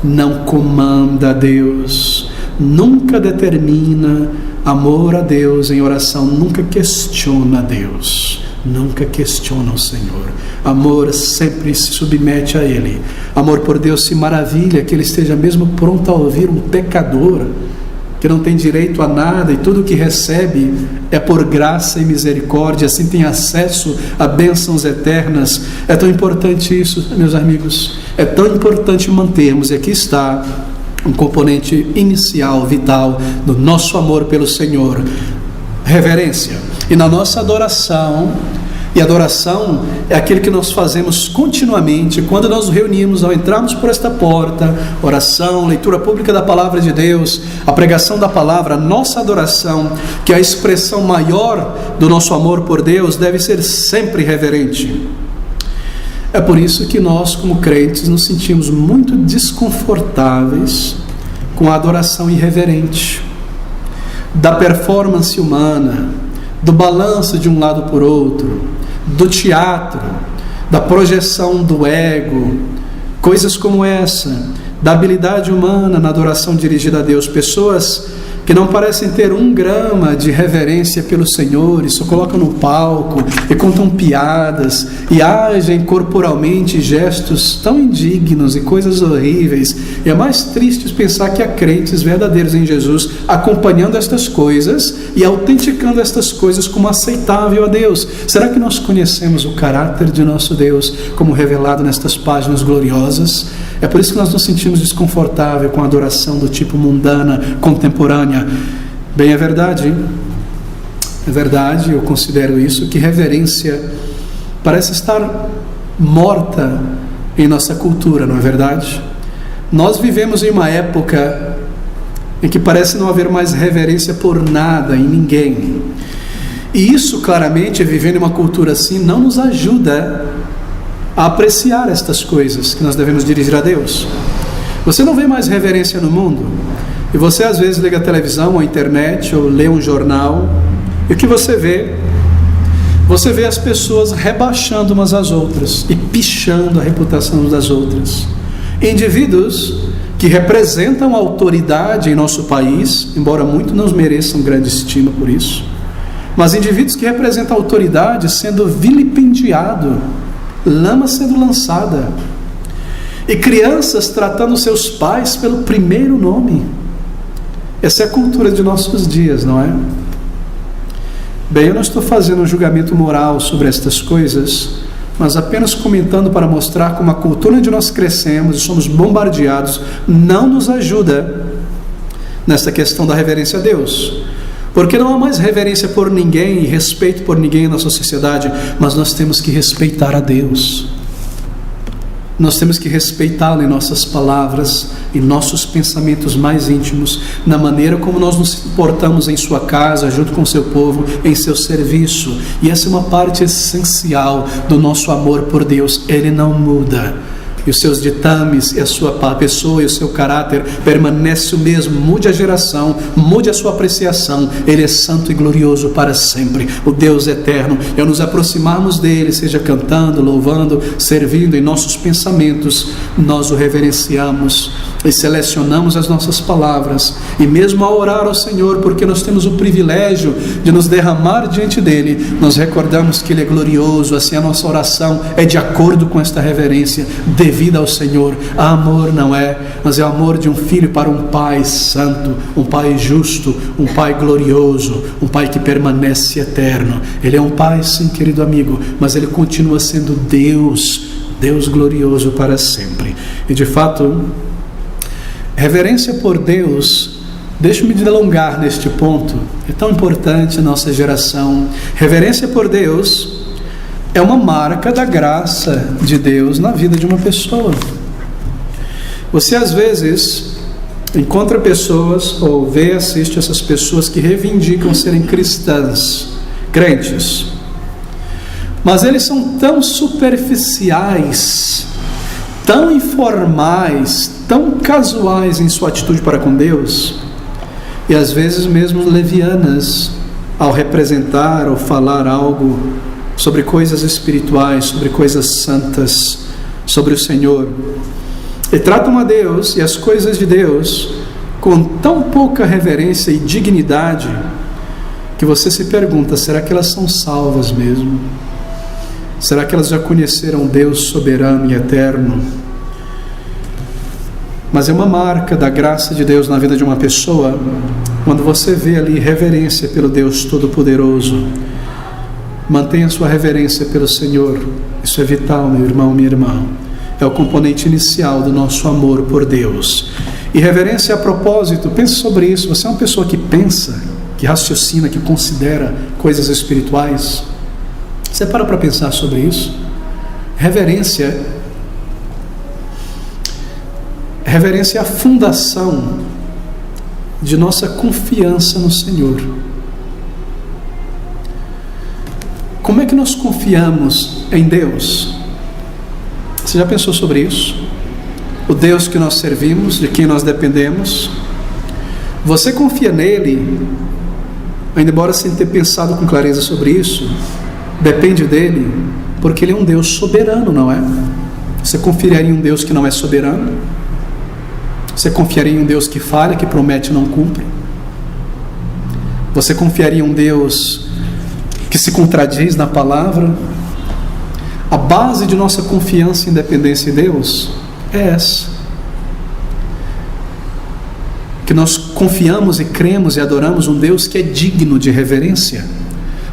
não comanda a Deus, nunca determina. Amor a Deus em oração nunca questiona a Deus, nunca questiona o Senhor. Amor sempre se submete a Ele. Amor por Deus se maravilha que Ele esteja mesmo pronto a ouvir um pecador que não tem direito a nada e tudo que recebe é por graça e misericórdia, assim tem acesso a bênçãos eternas. É tão importante isso, meus amigos, é tão importante mantermos, e aqui está um componente inicial, vital, do nosso amor pelo Senhor: reverência. E na nossa adoração, e adoração é aquilo que nós fazemos continuamente, quando nós nos reunimos, ao entrarmos por esta porta, oração, leitura pública da Palavra de Deus, a pregação da Palavra. A nossa adoração, que é a expressão maior do nosso amor por Deus, deve ser sempre reverente. É por isso que nós, como crentes, nos sentimos muito desconfortáveis com a adoração irreverente, da performance humana, do balanço de um lado por outro, do teatro, da projeção do ego, coisas como essa, da habilidade humana na adoração dirigida a Deus. Pessoas que não parecem ter 1 grama de reverência pelo Senhor, e só colocam no palco, e contam piadas, e agem corporalmente gestos tão indignos e coisas horríveis. E é mais triste pensar que há crentes verdadeiros em Jesus acompanhando estas coisas e autenticando estas coisas como aceitável a Deus. Será que nós conhecemos o caráter de nosso Deus como revelado nestas páginas gloriosas? É por isso que nós nos sentimos desconfortáveis com a adoração do tipo mundana, contemporânea. Bem, é verdade, eu considero isso, que reverência parece estar morta em nossa cultura, não é verdade? Nós vivemos em uma época em que parece não haver mais reverência por nada, em ninguém. E isso, claramente, vivendo em uma cultura assim, não nos ajuda a apreciar estas coisas que nós devemos dirigir a Deus. Você não vê mais reverência no mundo? E você às vezes liga a televisão ou a internet ou lê um jornal, e o que você vê? Você vê as pessoas rebaixando umas às outras e pichando a reputação das outras. Indivíduos que representam a autoridade em nosso país, embora muitos não mereçam grande estima por isso, mas indivíduos que representam a autoridade sendo vilipendiado, lama sendo lançada, e crianças tratando seus pais pelo primeiro nome. Essa é a cultura de nossos dias, não é? Bem, eu não estou fazendo um julgamento moral sobre estas coisas, mas apenas comentando para mostrar como a cultura onde nós crescemos e somos bombardeados não nos ajuda nessa questão da reverência a Deus. Porque não há mais reverência por ninguém e respeito por ninguém na nossa sociedade, mas nós temos que respeitar a Deus. Nós temos que respeitá-lo em nossas palavras, em nossos pensamentos mais íntimos, na maneira como nós nos portamos em sua casa, junto com o seu povo, em seu serviço. E essa é uma parte essencial do nosso amor por Deus. Ele não muda. E os seus ditames, e a sua pessoa e o seu caráter permanece o mesmo. Mude a geração, mude a sua apreciação. Ele é santo e glorioso para sempre, o Deus eterno. E ao nos aproximarmos dele, seja cantando, louvando, servindo, em nossos pensamentos, nós o reverenciamos e selecionamos as nossas palavras. E mesmo ao orar ao Senhor, porque nós temos o privilégio de nos derramar diante dele, nós recordamos que ele é glorioso. Assim a nossa oração é de acordo com esta reverência devida ao Senhor. Amor não é, mas é o amor de um filho para um pai santo, um pai justo, um pai glorioso, um pai que permanece eterno. Ele é um pai, sim, querido amigo, mas ele continua sendo Deus glorioso para sempre. E de fato, reverência por Deus, deixe-me delongar neste ponto, é tão importante a nossa geração. Reverência por Deus é uma marca da graça de Deus na vida de uma pessoa. Você às vezes encontra pessoas ou assiste essas pessoas que reivindicam serem cristãs, crentes, mas eles são tão superficiais, tão informais, tão casuais em sua atitude para com Deus, e às vezes mesmo levianas ao representar ou falar algo sobre coisas espirituais, sobre coisas santas, sobre o Senhor. E tratam a Deus e as coisas de Deus com tão pouca reverência e dignidade que você se pergunta, será que elas são salvas mesmo? Será que elas já conheceram Deus soberano e eterno? Mas é uma marca da graça de Deus na vida de uma pessoa quando você vê ali reverência pelo Deus Todo-Poderoso. Mantenha sua reverência pelo Senhor. Isso é vital, meu irmão, minha irmã. É o componente inicial do nosso amor por Deus. E reverência a propósito, pense sobre isso. Você é uma pessoa que pensa, que raciocina, que considera coisas espirituais? Você para pensar sobre isso? Reverência é a fundação de nossa confiança no Senhor. Como é que nós confiamos em Deus? Você já pensou sobre isso? O Deus que nós servimos, de quem nós dependemos. Você confia nele, ainda embora sem ter pensado com clareza sobre isso? Depende dele, porque ele é um Deus soberano, não é? Você confiaria em um Deus que não é soberano? Você confiaria em um Deus que falha, que promete e não cumpre? Você confiaria em um Deus que se contradiz na palavra? A base de nossa confiança e independência em Deus é essa. Que nós confiamos e cremos e adoramos um Deus que é digno de reverência.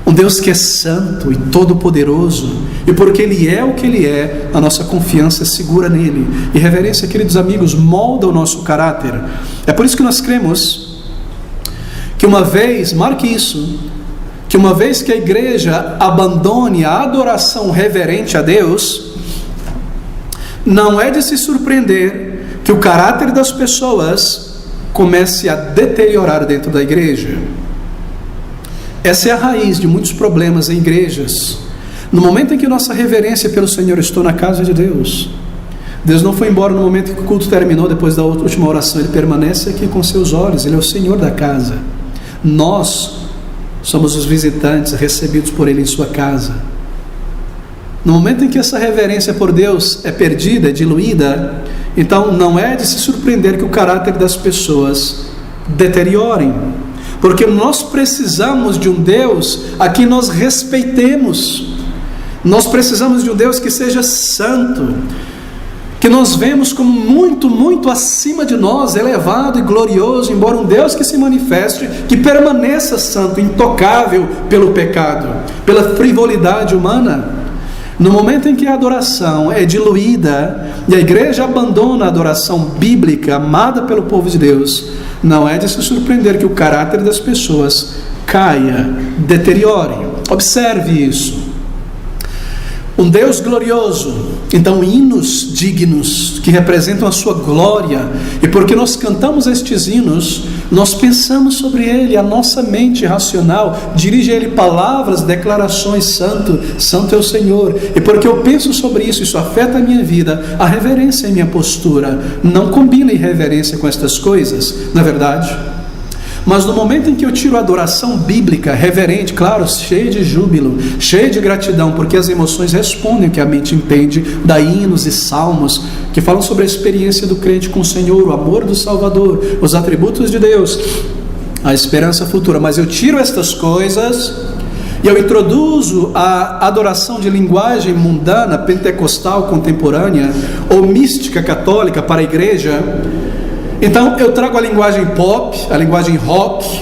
Um Deus que é santo e todo-poderoso. E porque Ele é o que Ele é, a nossa confiança é segura nele. E reverência, queridos amigos, molda o nosso caráter. É por isso que nós cremos que uma vez, marque isso, que uma vez que a igreja abandone a adoração reverente a Deus, não é de se surpreender que o caráter das pessoas comece a deteriorar dentro da igreja. Essa é a raiz de muitos problemas em igrejas. No momento em que nossa reverência pelo Senhor, estou na casa de Deus, Deus não foi embora no momento em que o culto terminou, depois da última oração, Ele permanece aqui com seus olhos, Ele é o Senhor da casa. Nós somos os visitantes recebidos por Ele em sua casa. No momento em que essa reverência por Deus é perdida, é diluída, então não é de se surpreender que o caráter das pessoas deteriorem, porque nós precisamos de um Deus a quem nós respeitemos. Nós precisamos de um Deus que seja santo, que nós vemos como muito, muito acima de nós, elevado e glorioso, embora um Deus que se manifeste, que permaneça santo, intocável pelo pecado, pela frivolidade humana. No momento em que a adoração é diluída e a igreja abandona a adoração bíblica amada pelo povo de Deus, não é de se surpreender que o caráter das pessoas caia, deteriore. Observe isso. Um Deus glorioso, então hinos dignos que representam a sua glória, e porque nós cantamos estes hinos, nós pensamos sobre ele, a nossa mente racional dirige a ele palavras, declarações: santo, santo é o Senhor. E porque eu penso sobre isso, isso afeta a minha vida, a reverência é minha postura. Não combina irreverência com estas coisas, não é verdade? Mas no momento em que eu tiro a adoração bíblica, reverente, claro, cheia de júbilo, cheia de gratidão, porque as emoções respondem o que a mente entende, da hinos e salmos, que falam sobre a experiência do crente com o Senhor, o amor do Salvador, os atributos de Deus, a esperança futura. Mas eu tiro estas coisas e eu introduzo a adoração de linguagem mundana, pentecostal, contemporânea, ou mística católica para a igreja. Então eu trago a linguagem pop, a linguagem rock,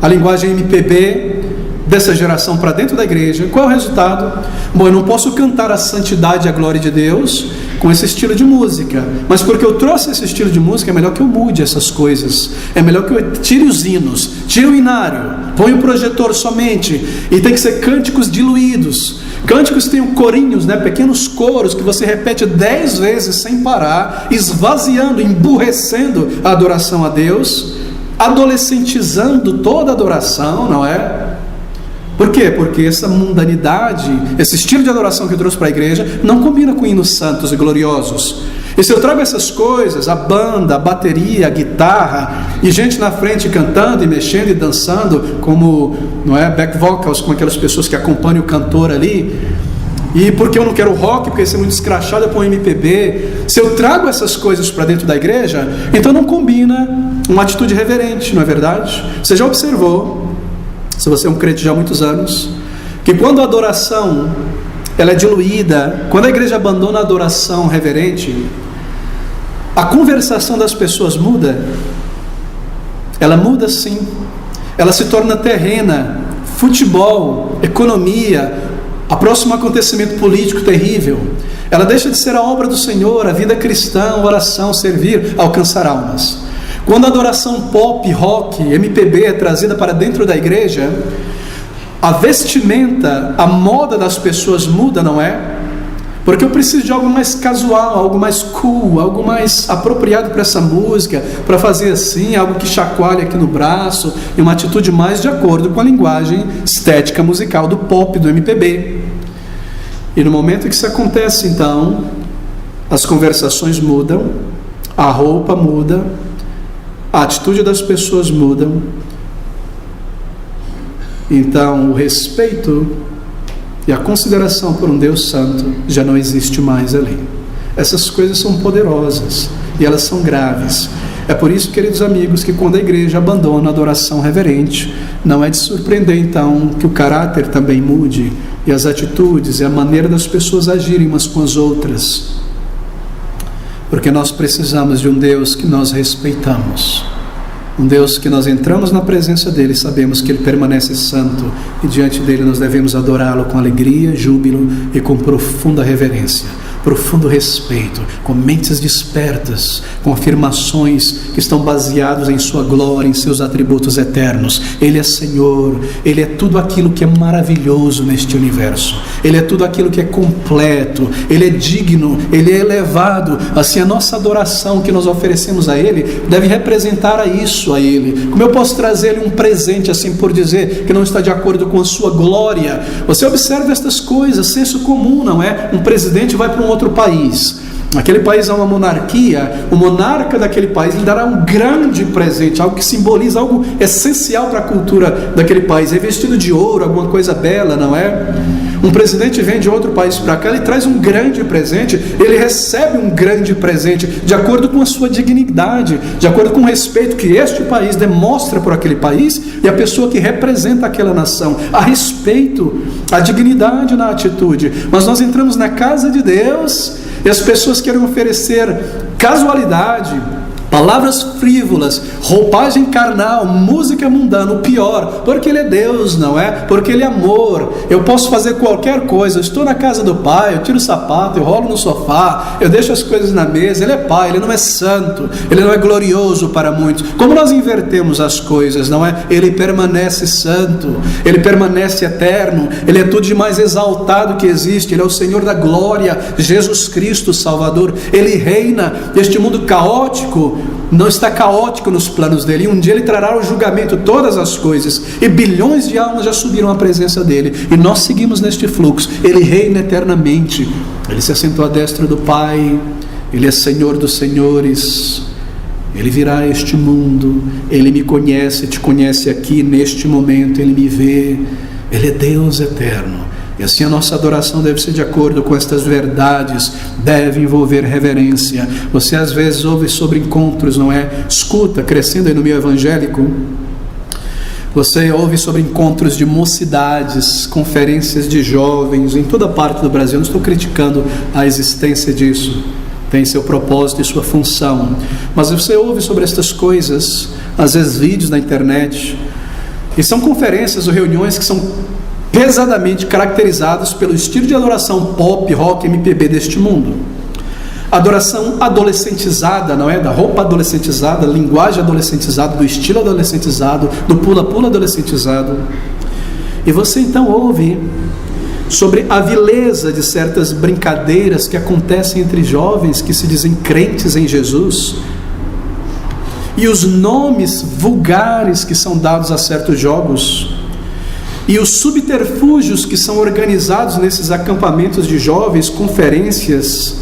a linguagem MPB dessa geração para dentro da igreja. Qual é o resultado? Bom, eu não posso cantar a santidade e a glória de Deus com esse estilo de música, mas porque eu trouxe esse estilo de música, é melhor que eu mude essas coisas, é melhor que eu tire os hinos, tire o inário, põe o projetor somente, e tem que ser cânticos diluídos. Cânticos têm corinhos, pequenos coros que você repete 10 vezes sem parar, esvaziando, emburrecendo a adoração a Deus, adolescentizando toda a adoração, não é? Por quê? Porque essa mundanidade, esse estilo de adoração que eu trouxe para a igreja, não combina com hinos santos e gloriosos. E se eu trago essas coisas, a banda, a bateria, a guitarra, e gente na frente cantando e mexendo e dançando, como, não é, back vocals, com aquelas pessoas que acompanham o cantor ali, e porque eu não quero rock, porque isso é muito escrachado, eu ponho MPB. Se eu trago essas coisas para dentro da igreja, então não combina uma atitude reverente, não é verdade? Você já observou, se você é um crente já há muitos anos, que quando a adoração ela é diluída, quando a igreja abandona a adoração reverente, a conversação das pessoas muda. Ela muda sim. Ela se torna terrena, futebol, economia, a próximo acontecimento político terrível. Ela deixa de ser a obra do Senhor, a vida cristã, a oração, servir, alcançar almas. Quando a adoração pop, rock, MPB é trazida para dentro da igreja, a vestimenta, a moda das pessoas muda, não é? Porque eu preciso de algo mais casual, algo mais cool, algo mais apropriado para essa música, para fazer assim, algo que chacoalhe aqui no braço, e uma atitude mais de acordo com a linguagem estética musical do pop, do MPB. E no momento que isso acontece, então, as conversações mudam, a roupa muda, a atitude das pessoas mudam. Então o respeito e a consideração por um Deus santo já não existe mais ali. Essas coisas são poderosas e elas são graves. É por isso, queridos amigos, que quando a igreja abandona a adoração reverente, não é de surpreender então que o caráter também mude, e as atitudes e a maneira das pessoas agirem umas com as outras, porque nós precisamos de um Deus que nós respeitamos, um Deus que nós entramos na presença dele e sabemos que ele permanece santo, e diante dele nós devemos adorá-lo com alegria, júbilo e com profunda reverência, profundo respeito, com mentes despertas, com afirmações que estão baseadas em sua glória, em seus atributos eternos. Ele é Senhor, ele é tudo aquilo que é maravilhoso neste universo, ele é tudo aquilo que é completo, ele é digno, ele é elevado. Assim, a nossa adoração que nós oferecemos a ele deve representar a isso, a ele. Como eu posso trazer-lhe um presente, assim por dizer, que não está de acordo com a sua glória? Você observa estas coisas, senso comum, não é? Um presidente vai para um outro país, aquele país é uma monarquia, o monarca daquele país lhe dará um grande presente, algo que simboliza algo essencial para a cultura daquele país, revestido de ouro, alguma coisa bela, não é? Um presidente vem de outro país para cá, ele traz um grande presente, ele recebe um grande presente, de acordo com a sua dignidade, de acordo com o respeito que este país demonstra por aquele país, e a pessoa que representa aquela nação. Há respeito, há dignidade na atitude. Mas nós entramos na casa de Deus, E as pessoas querem oferecer casualidade, palavras frívolas, roupagem carnal, música mundana, o pior, porque Ele é Deus, não é? Porque Ele é amor. Eu posso fazer qualquer coisa, eu estou na casa do Pai, eu tiro o sapato, eu rolo no sofá, eu deixo as coisas na mesa. Ele é Pai, Ele não é santo, Ele não é glorioso para muitos. Como nós invertemos as coisas, não é? Ele permanece santo, Ele permanece eterno, Ele é tudo de mais exaltado que existe, Ele é o Senhor da glória, Jesus Cristo, Salvador. Ele reina. Este mundo caótico não está caótico nos planos dele, e um dia Ele trará o julgamento de todas as coisas, e bilhões de almas já subiram à presença dele, e nós seguimos neste fluxo. Ele reina eternamente, Ele se assentou à destra do Pai, Ele é Senhor dos senhores, Ele virá a este mundo, Ele me conhece, te conhece aqui neste momento, Ele me vê, Ele é Deus eterno. E assim a nossa adoração deve ser de acordo com estas verdades, deve envolver reverência. Você às vezes ouve sobre encontros, não é? Escuta, crescendo aí no meio evangélico, você ouve sobre encontros de mocidades, conferências de jovens, em toda parte do Brasil. Não estou criticando a existência disso, tem seu propósito e sua função, mas você ouve sobre estas coisas, às vezes vídeos na internet, e são conferências ou reuniões que são pesadamente caracterizados pelo estilo de adoração pop, rock, MPB deste mundo. Adoração adolescentizada, não é? Da roupa adolescentizada, linguagem adolescentizada, do estilo adolescentizado, do pula-pula adolescentizado. E você então ouve sobre a vileza de certas brincadeiras que acontecem entre jovens que se dizem crentes em Jesus, e os nomes vulgares que são dados a certos jogos, e os subterfúgios que são organizados nesses acampamentos de jovens, conferências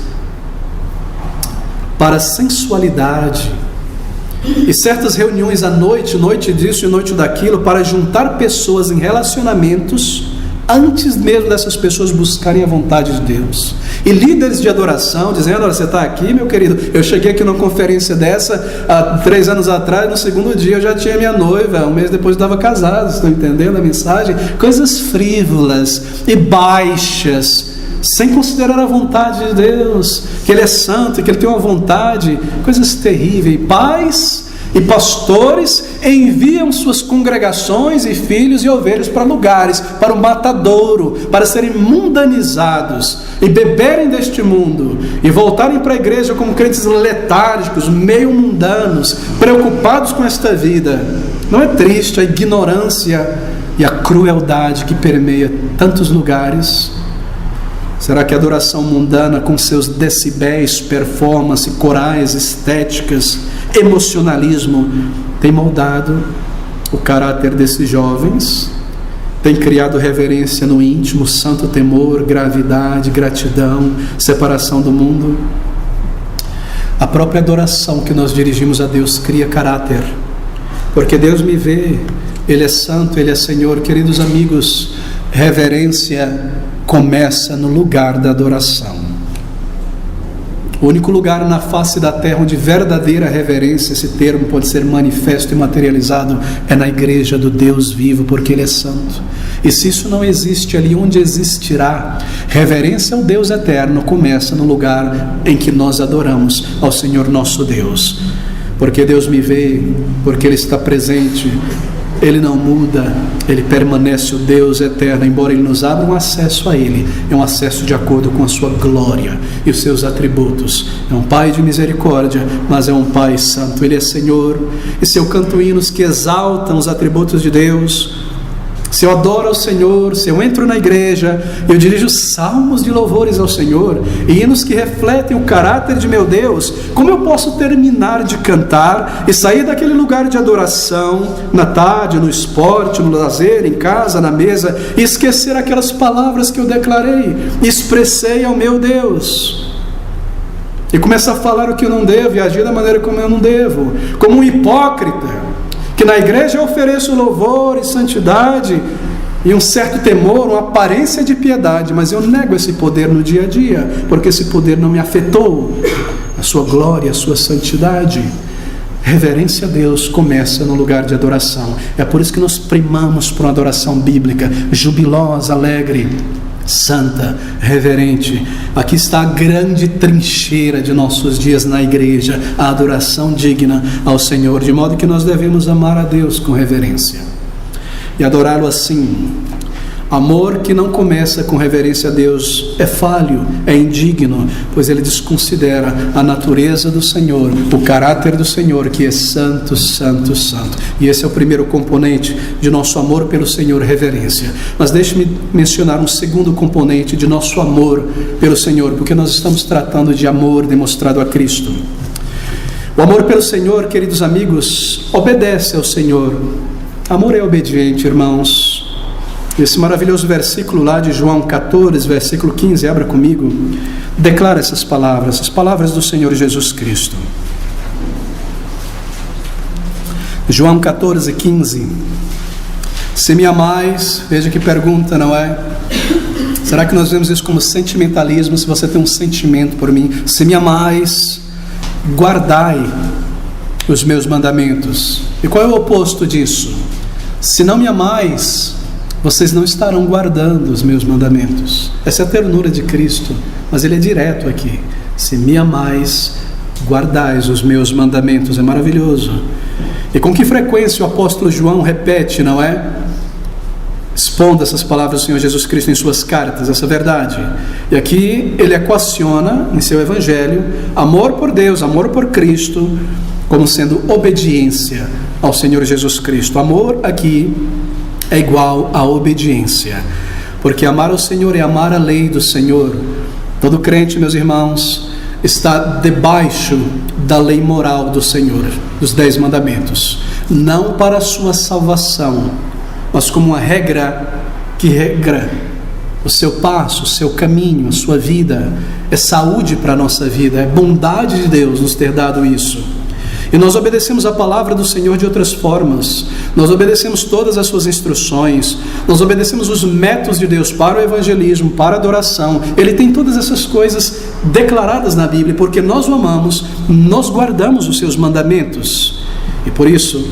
para sensualidade, e certas reuniões à noite, noite disso e noite daquilo, para juntar pessoas em relacionamentos antes mesmo dessas pessoas buscarem a vontade de Deus. E líderes de adoração dizendo: olha, você está aqui, meu querido, eu cheguei aqui numa conferência dessa há 3 anos atrás, no segundo dia eu já tinha minha noiva, 1 mês depois eu estava casado. Estão entendendo a mensagem? Coisas frívolas e baixas, sem considerar a vontade de Deus, que Ele é santo e que Ele tem uma vontade. Coisas terríveis. Pais e pastores enviam suas congregações e filhos e ovelhas para lugares, para o matadouro, para serem mundanizados e beberem deste mundo e voltarem para a igreja como crentes letárgicos, meio mundanos, preocupados com esta vida. Não é triste a ignorância e a crueldade que permeia tantos lugares? Será que a adoração mundana, com seus decibéis, performance, corais, estéticas, emocionalismo, tem moldado o caráter desses jovens? Tem criado reverência no íntimo, santo temor, gravidade, gratidão, separação do mundo? A própria adoração que nós dirigimos a Deus cria caráter, porque Deus me vê, Ele é santo, Ele é Senhor. Queridos amigos, reverência começa no lugar da adoração. O único lugar na face da terra onde verdadeira reverência, esse termo pode ser manifesto e materializado, é na igreja do Deus vivo, porque Ele é santo. E se isso não existe ali, onde existirá reverência ao Deus eterno? Começa no lugar em que nós adoramos ao Senhor nosso Deus. Porque Deus me vê, porque Ele está presente, Ele não muda, Ele permanece o Deus eterno. Embora Ele nos abra um acesso a Ele, é um acesso de acordo com a sua glória e os seus atributos. É um Pai de misericórdia, mas é um Pai santo. Ele é Senhor. E se eu canto hinos que exaltam os atributos de Deus, se eu adoro ao Senhor, se eu entro na igreja, eu dirijo salmos de louvores ao Senhor, e hinos que refletem o caráter de meu Deus, como eu posso terminar de cantar e sair daquele lugar de adoração, na tarde, no esporte, no lazer, em casa, na mesa, e esquecer aquelas palavras que eu declarei, expressei ao meu Deus, e começar a falar o que eu não devo, e agir da maneira como eu não devo, como um hipócrita, que na igreja eu ofereço louvor e santidade e um certo temor, uma aparência de piedade, mas eu nego esse poder no dia a dia, porque esse poder não me afetou, a sua glória, a sua santidade. Reverência a Deus começa no lugar de adoração. É por isso que nós primamos por uma adoração bíblica, jubilosa, alegre. santa, reverente. Aqui está a grande trincheira de nossos dias na igreja, a adoração digna ao Senhor, de modo que nós devemos amar a Deus com reverência e adorá-lo assim. Amor que não começa com reverência a Deus é falho, é indigno, pois ele desconsidera a natureza do Senhor, o caráter do Senhor, que é santo, santo, santo. E esse é o primeiro componente de nosso amor pelo Senhor, reverência. Mas deixe-me mencionar um segundo componente de nosso amor pelo Senhor, porque nós estamos tratando de amor demonstrado a Cristo. O amor pelo Senhor, queridos amigos, obedece ao Senhor. Amor é obediente, irmãos. Esse maravilhoso versículo lá de João 14, versículo 15, abra comigo, declara essas palavras, as palavras do Senhor Jesus Cristo. João 14, 15. Se me amais, veja que pergunta, não é? Será que nós vemos isso como sentimentalismo? Se você tem um sentimento por mim, se me amais, guardai os meus mandamentos. E qual é o oposto disso? Se não me amais, vocês não estarão guardando os meus mandamentos. Essa é a ternura de Cristo, mas ele é direto aqui. Se me amais, guardais os meus mandamentos. É maravilhoso. E com que frequência o apóstolo João repete, não é? Expondo essas palavras do Senhor Jesus Cristo em suas cartas, essa verdade. E aqui ele equaciona em seu evangelho amor por Deus, amor por Cristo, como sendo obediência ao Senhor Jesus Cristo. Amor aqui é igual a obediência, porque amar ao Senhor é amar a lei do Senhor. Todo crente, meus irmãos, está debaixo da lei moral do Senhor, dos 10 mandamentos, não para a sua salvação, mas como uma regra que regra o seu passo, o seu caminho, a sua vida. É saúde para a nossa vida, é bondade de Deus nos ter dado isso. E nós obedecemos a palavra do Senhor de outras formas. Nós obedecemos todas as suas instruções. Nós obedecemos os métodos de Deus para o evangelismo, para a adoração. Ele tem todas essas coisas declaradas na Bíblia. Porque nós o amamos, nós guardamos os seus mandamentos. E por isso,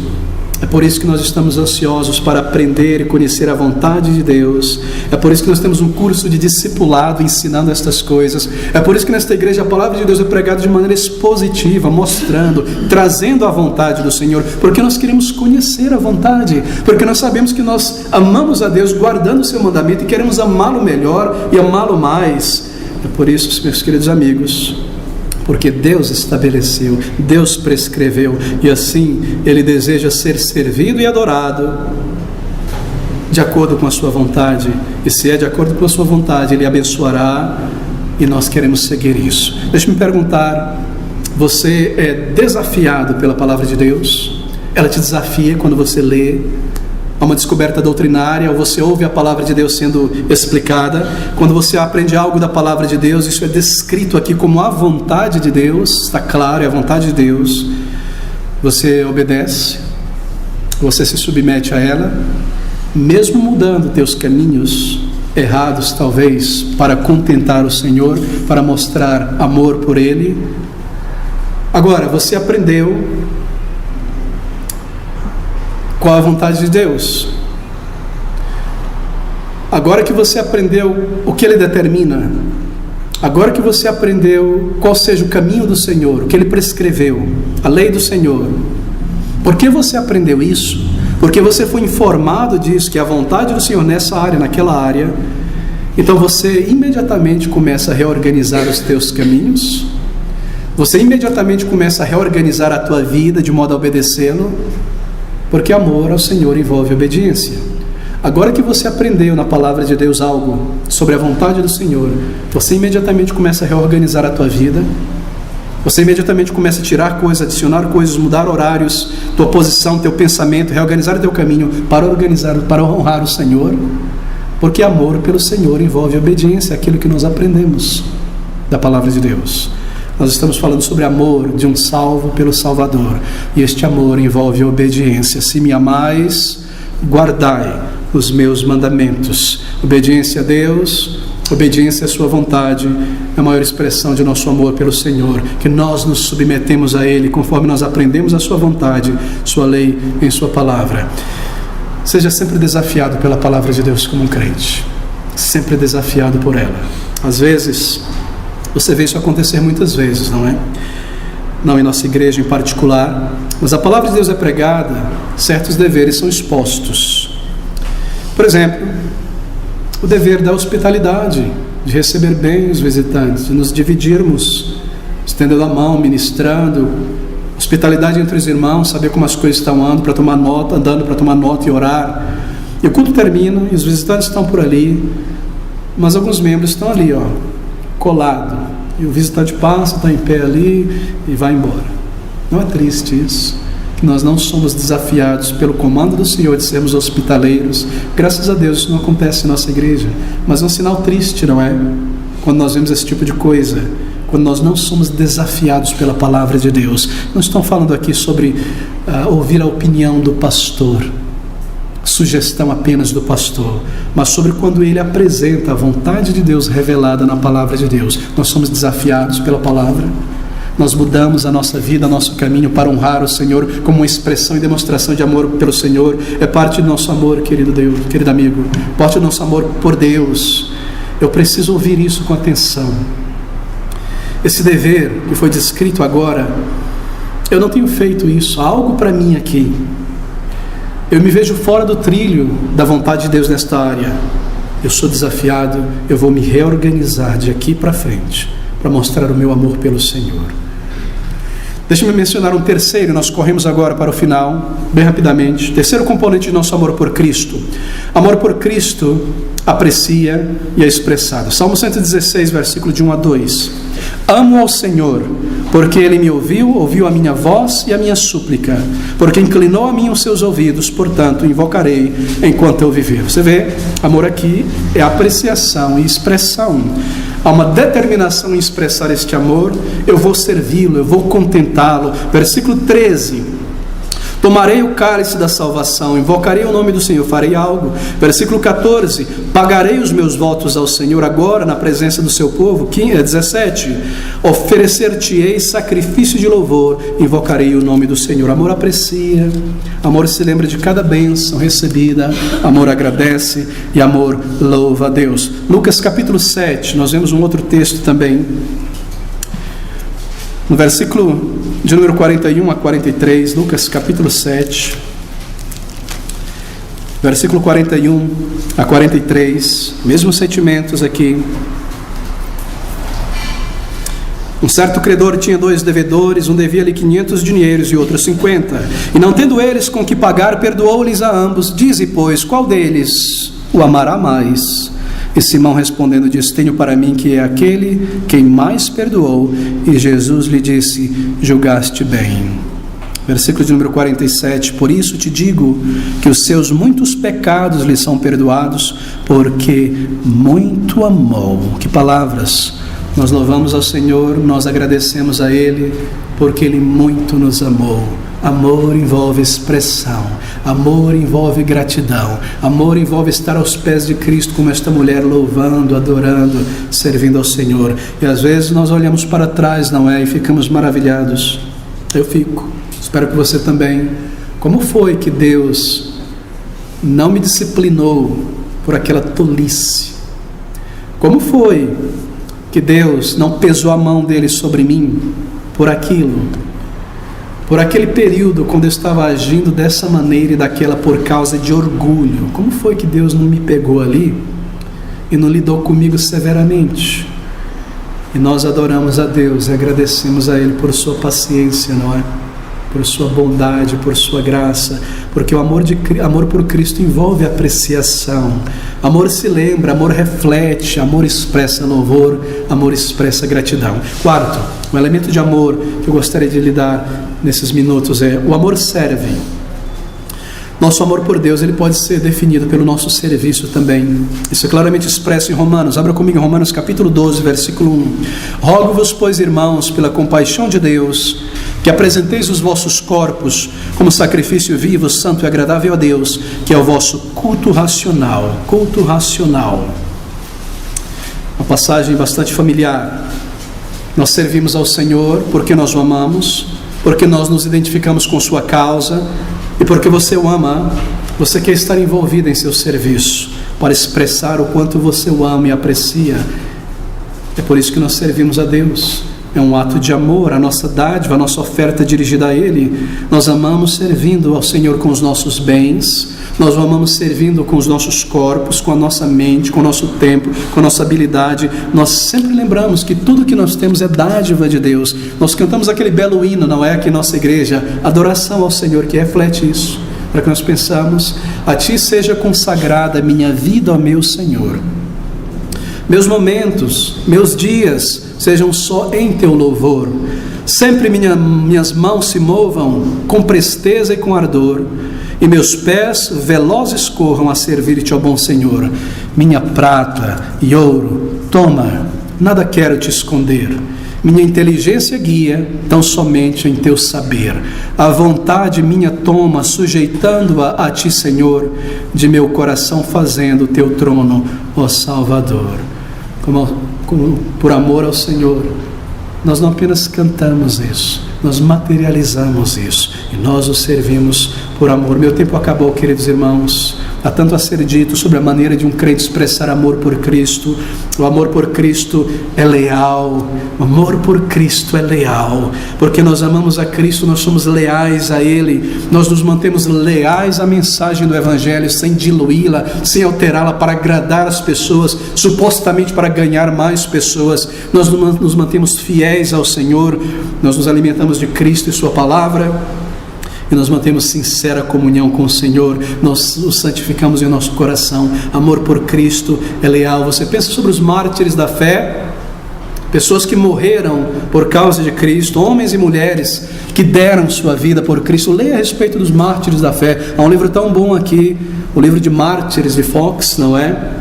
é por isso que nós estamos ansiosos para aprender e conhecer a vontade de Deus. É por isso que nós temos um curso de discipulado ensinando estas coisas. É por isso que nesta igreja a palavra de Deus é pregada de maneira expositiva, mostrando, trazendo a vontade do Senhor. Porque nós queremos conhecer a vontade. Porque nós sabemos que nós amamos a Deus guardando o seu mandamento e queremos amá-lo melhor e amá-lo mais. É por isso, meus queridos amigos, porque Deus estabeleceu, Deus prescreveu, e assim Ele deseja ser servido e adorado de acordo com a sua vontade. E se é de acordo com a sua vontade, Ele abençoará, e nós queremos seguir isso. Deixe-me perguntar, você é desafiado pela palavra de Deus? Ela te desafia quando você lê a uma descoberta doutrinária, ou você ouve a palavra de Deus sendo explicada. Quando você aprende algo da palavra de Deus, isso é descrito aqui como a vontade de Deus, está claro, é a vontade de Deus. Você obedece, você se submete a ela, mesmo mudando teus caminhos errados, talvez, para contentar o Senhor, para mostrar amor por Ele. Agora, você aprendeu qual a vontade de Deus. Agora que você aprendeu o que Ele determina, agora que você aprendeu qual seja o caminho do Senhor, o que Ele prescreveu, a lei do Senhor, por que você aprendeu isso? Porque você foi informado disso, que é a vontade do Senhor nessa área, naquela área. Então você imediatamente começa a reorganizar os teus caminhos, você imediatamente começa a reorganizar a tua vida de modo a obedecê-lo. Porque amor ao Senhor envolve obediência. Agora que você aprendeu na palavra de Deus algo sobre a vontade do Senhor, você imediatamente começa a reorganizar a tua vida. Você imediatamente começa a tirar coisas, adicionar coisas, mudar horários, tua posição, teu pensamento, reorganizar o teu caminho para honrar o Senhor. Porque amor pelo Senhor envolve obediência, aquilo que nós aprendemos da palavra de Deus. Nós estamos falando sobre amor de um salvo pelo Salvador. E este amor envolve obediência. Se me amais, guardai os meus mandamentos. Obediência a Deus, obediência à sua vontade, é a maior expressão de nosso amor pelo Senhor. Que nós nos submetemos a Ele conforme nós aprendemos a sua vontade, sua lei em sua palavra. Seja sempre desafiado pela palavra de Deus como um crente. sempre desafiado por ela. Às vezes, você vê isso acontecer muitas vezes, não é? Não em nossa igreja em particular, mas a palavra de Deus é pregada, certos deveres são expostos. Por exemplo, o dever da hospitalidade, de receber bem os visitantes, de nos dividirmos, estendendo a mão, ministrando, hospitalidade entre os irmãos, saber como as coisas estão andando para tomar nota e orar. E o culto termina e os visitantes estão por ali, mas alguns membros estão ali, colado, e o visitante passa, está em pé ali e vai embora. Não é triste isso? Que nós não somos desafiados pelo comando do Senhor de sermos hospitaleiros. Graças a Deus isso não acontece em nossa igreja, mas é um sinal triste, não é? Quando nós vemos esse tipo de coisa, quando nós não somos desafiados pela palavra de Deus. Não estou falando aqui sobre ouvir a opinião do pastor, sugestão apenas do pastor, mas sobre quando ele apresenta a vontade de Deus revelada na palavra de Deus. Nós somos desafiados pela palavra, nós mudamos a nossa vida, nosso caminho para honrar o Senhor como uma expressão e demonstração de amor pelo Senhor. É parte do nosso amor, querido Deus, querido amigo, parte do nosso amor por Deus. Eu preciso ouvir isso com atenção. Esse dever que foi descrito agora, eu não tenho feito isso, há algo para mim aqui. Eu me vejo fora do trilho da vontade de Deus nesta área. Eu sou desafiado, eu vou me reorganizar de aqui para frente, para mostrar o meu amor pelo Senhor. Deixe-me mencionar um terceiro, nós corremos agora para o final, bem rapidamente. Terceiro componente de nosso amor por Cristo. Amor por Cristo aprecia e é expressado. Salmo 116, versículo de 1 a 2. Amo ao Senhor, porque Ele me ouviu a minha voz e a minha súplica, porque inclinou a mim os seus ouvidos, portanto invocarei enquanto eu viver. Você vê, amor aqui é apreciação e expressão. Há uma determinação em expressar este amor. Eu vou servi-lo, eu vou contentá-lo. Versículo 13. Tomarei o cálice da salvação, invocarei o nome do Senhor, farei algo. Versículo 14. Pagarei os meus votos ao Senhor agora na presença do seu povo. 17. Oferecer-te-ei sacrifício de louvor, invocarei o nome do Senhor. Amor aprecia, amor se lembra de cada bênção recebida, amor agradece e amor louva a Deus. Lucas capítulo 7, nós vemos um outro texto também. No versículo de número 41 a 43, Lucas capítulo 7, versículo 41 a 43, mesmos sentimentos aqui. Um certo credor tinha 2 devedores, um devia-lhe 500 dinheiros e outro 50. E não tendo eles com que pagar, perdoou-lhes a ambos. Dize, pois, qual deles o amará mais? E Simão respondendo disse, tenho para mim que é aquele quem mais perdoou. E Jesus lhe disse, julgaste bem. Versículo de número 47, por isso te digo que os seus muitos pecados lhe são perdoados, porque muito amou. Que palavras! Nós louvamos ao Senhor, nós agradecemos a Ele, porque Ele muito nos amou. Amor envolve expressão, amor envolve gratidão, amor envolve estar aos pés de Cristo como esta mulher, louvando, adorando, servindo ao Senhor. E às vezes nós olhamos para trás, não é? E ficamos maravilhados. Eu fico, espero que você também. Como foi que Deus não me disciplinou por aquela tolice? Como foi que Deus não pesou a mão dele sobre mim por aquilo? Por aquele período, quando eu estava agindo dessa maneira e daquela por causa de orgulho. Como foi que Deus não me pegou ali e não lidou comigo severamente? E nós adoramos a Deus e agradecemos a Ele por sua paciência, não é? Por sua bondade, por sua graça, porque o amor por Cristo envolve apreciação. Amor se lembra, amor reflete, amor expressa louvor, amor expressa gratidão. Quarto, o elemento de amor que eu gostaria de lhe dar nesses minutos é o amor serve. Nosso amor por Deus, ele pode ser definido pelo nosso serviço também. Isso é claramente expresso em Romanos. Abra comigo em Romanos capítulo 12, versículo 1. Rogo-vos, pois, irmãos, pela compaixão de Deus, que apresenteis os vossos corpos como sacrifício vivo, santo e agradável a Deus, que é o vosso culto racional. Culto racional. Uma passagem bastante familiar. Nós servimos ao Senhor porque nós o amamos, porque nós nos identificamos com sua causa, e porque você o ama, você quer estar envolvido em seu serviço. para expressar o quanto você o ama e aprecia. É por isso que nós servimos a Deus. É um ato de amor, a nossa dádiva, a nossa oferta dirigida a Ele. Nós amamos servindo ao Senhor com os nossos bens, nós o amamos servindo com os nossos corpos, com a nossa mente, com o nosso tempo, com a nossa habilidade. Nós sempre lembramos que tudo que nós temos é dádiva de Deus. Nós cantamos aquele belo hino, não é, aqui em nossa igreja, adoração ao Senhor, que reflete isso, para que nós pensamos: a Ti seja consagrada minha vida, ó meu Senhor. Meus momentos, meus dias sejam só em Teu louvor. Sempre minhas mãos se movam com presteza e com ardor, e meus pés velozes corram a servir-te, ó bom Senhor. Minha prata e ouro, toma, nada quero te esconder. Minha inteligência guia tão somente em Teu saber. A vontade minha toma, sujeitando-a a Ti, Senhor, de meu coração fazendo Teu trono, ó Salvador. Por amor ao Senhor, nós não apenas cantamos isso, nós materializamos isso, e nós o servimos por amor. Meu tempo acabou, queridos irmãos. Há tanto a ser dito sobre a maneira de um crente expressar amor por Cristo. O amor por Cristo é leal. O amor por Cristo é leal. Porque nós amamos a Cristo, nós somos leais a Ele. Nós nos mantemos leais à mensagem do Evangelho, sem diluí-la, sem alterá-la para agradar as pessoas, supostamente para ganhar mais pessoas. Nós nos mantemos fiéis ao Senhor. Nós nos alimentamos de Cristo e Sua Palavra, e nós mantemos sincera comunhão com o Senhor. Nós o santificamos em nosso coração. Amor por Cristo é leal. Você pensa sobre os mártires da fé, pessoas que morreram por causa de Cristo, homens e mulheres que deram sua vida por Cristo. Leia a respeito dos mártires da fé. Há um livro tão bom aqui, o livro de Mártires de Fox, não é?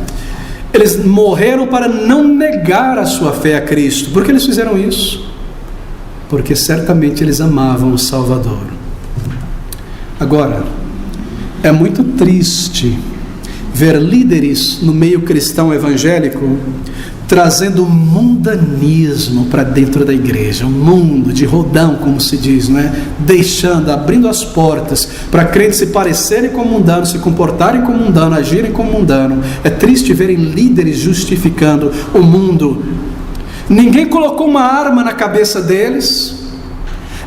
Eles morreram para não negar a sua fé a Cristo. Por que eles fizeram isso? Porque certamente eles amavam o Salvador. Agora, é muito triste ver líderes no meio cristão evangélico trazendo mundanismo para dentro da igreja, um mundo de rodão, como se diz, não é? Abrindo as portas para crentes se parecerem com mundano, se comportarem como mundano, agirem como mundano. É triste verem líderes justificando o mundo. Ninguém colocou uma arma na cabeça deles,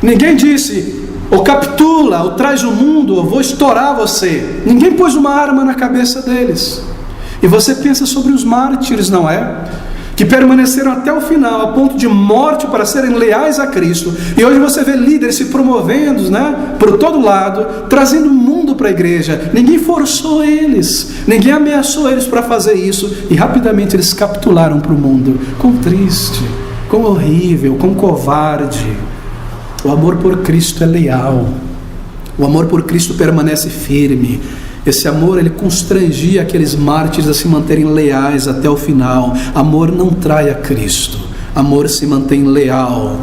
ninguém disse: ou capitula, ou traz o mundo, ou vou estourar você. Ninguém pôs uma arma na cabeça deles. E você pensa sobre os mártires, não é? Que permaneceram até o final, a ponto de morte, para serem leais a Cristo. E hoje você vê líderes se promovendo, né, por todo lado, trazendo o mundo para a igreja. Ninguém forçou eles, ninguém ameaçou eles para fazer isso, e rapidamente eles capitularam para o mundo. Quão triste, quão horrível, quão covarde. O amor por Cristo é leal. O amor por Cristo permanece firme. Esse amor, ele constrangia aqueles mártires a se manterem leais até o final. Amor não trai a Cristo. Amor se mantém leal.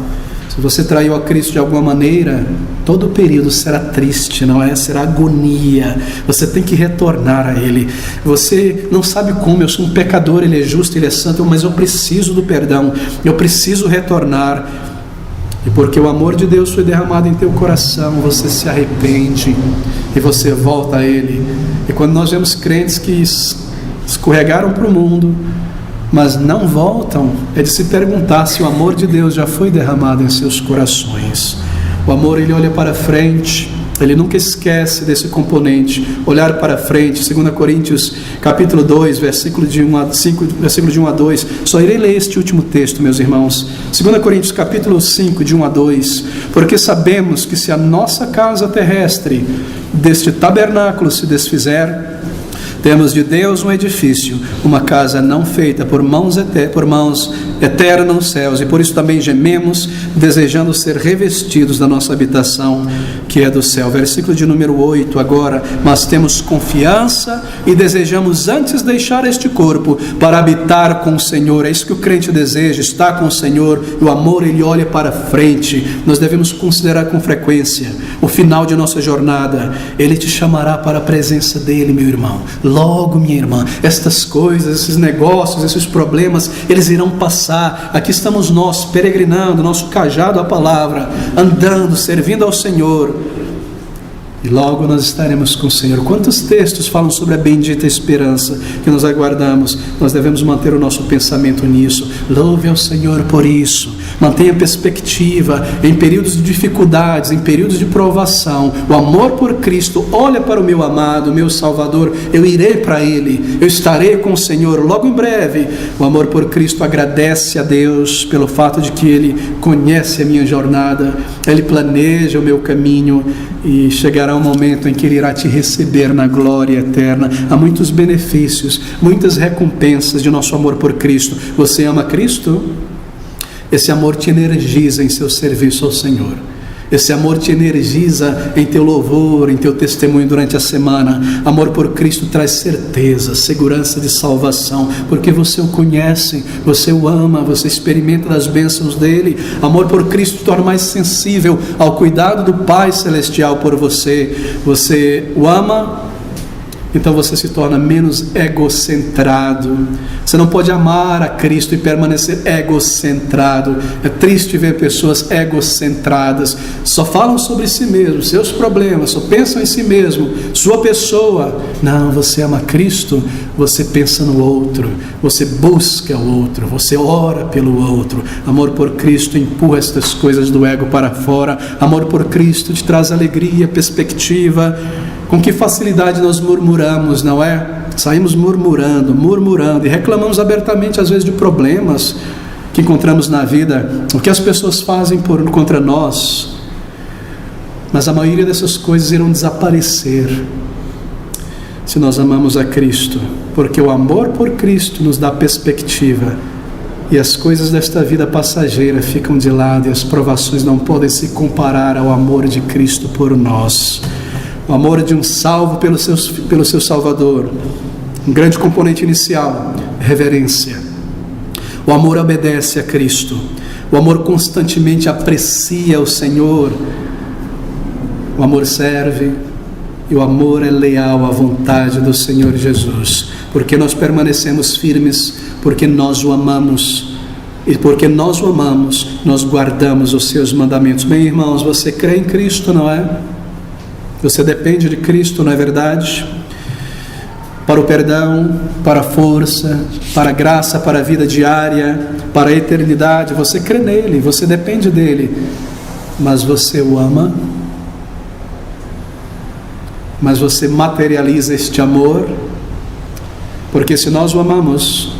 Se você traiu a Cristo de alguma maneira, todo o período será triste, não é? Será agonia. Você tem que retornar a Ele. Você não sabe como. Eu sou um pecador, Ele é justo, Ele é santo, mas eu preciso do perdão. Eu preciso retornar. E porque o amor de Deus foi derramado em teu coração, você se arrepende e você volta a Ele. E quando nós vemos crentes que escorregaram para o mundo, mas não voltam, é de se perguntar se o amor de Deus já foi derramado em seus corações. O amor, ele olha para frente, ele nunca esquece desse componente, olhar para frente. 2 Coríntios capítulo 2, versículo de 1 a 2. Só irei ler este último texto, meus irmãos. 2 Coríntios capítulo 5, de 1 a 2. Porque sabemos que se a nossa casa terrestre deste tabernáculo se desfizer, temos de Deus um edifício, uma casa não feita por mãos eterna nos céus, e por isso também gememos, desejando ser revestidos da nossa habitação, que é do céu. Versículo de número 8 agora. Mas temos confiança e desejamos antes deixar este corpo para habitar com o Senhor. É isso que o crente deseja, estar com o Senhor. E o amor, ele olha para frente. Nós devemos considerar com frequência o final de nossa jornada. Ele te chamará para a presença dele, meu irmão. Logo, minha irmã, estas coisas, esses negócios, esses problemas, eles irão passar. Aqui estamos nós, peregrinando, nosso cajado à palavra, andando, servindo ao Senhor. E logo nós estaremos com o Senhor. Quantos textos falam sobre a bendita esperança que nos aguardamos? Nós devemos manter o nosso pensamento nisso. Louve ao Senhor por isso. Mantenha perspectiva em períodos de dificuldades, em períodos de provação. O amor por Cristo, olha para o meu amado, o meu Salvador. Eu irei para Ele, eu estarei com o Senhor logo em breve. O amor por Cristo agradece a Deus pelo fato de que Ele conhece a minha jornada, Ele planeja o meu caminho, e chegará um momento em que Ele irá te receber na glória eterna. Há muitos benefícios, muitas recompensas de nosso amor por Cristo. Você ama Cristo? Esse amor te energiza em seu serviço ao Senhor. Esse amor te energiza em teu louvor, em teu testemunho durante a semana. Amor por Cristo traz certeza, segurança de salvação, porque você o conhece, você o ama, você experimenta das bênçãos dele. Amor por Cristo te torna mais sensível ao cuidado do Pai Celestial por você. Você o ama, então você se torna menos egocentrado. Você não pode amar a Cristo e permanecer egocentrado. É triste ver pessoas egocentradas, só falam sobre si mesmo, seus problemas, só pensam em si mesmo, sua pessoa. Não, você ama Cristo, você pensa no outro, você busca o outro, você ora pelo outro. Amor por Cristo empurra estas coisas do ego para fora. Amor por Cristo te traz alegria, perspectiva. Com que facilidade nós murmuramos, não é? Saímos murmurando e reclamamos abertamente às vezes de problemas que encontramos na vida, o que as pessoas fazem contra nós. Mas a maioria dessas coisas irão desaparecer se nós amamos a Cristo, porque o amor por Cristo nos dá perspectiva, e as coisas desta vida passageira ficam de lado, e as provações não podem se comparar ao amor de Cristo por nós. O amor de um salvo pelo seu Salvador. Um grande componente inicial, reverência. O amor obedece a Cristo. O amor constantemente aprecia o Senhor. O amor serve. E o amor é leal à vontade do Senhor Jesus. Porque nós permanecemos firmes, porque nós o amamos. E porque nós o amamos, nós guardamos os seus mandamentos. Bem, irmãos, você crê em Cristo, não é? Você depende de Cristo, não é verdade? Para o perdão, para a força, para a graça, para a vida diária, para a eternidade. Você crê nele, você depende dele. Mas você o ama? Mas você materializa este amor? Porque se nós o amamos,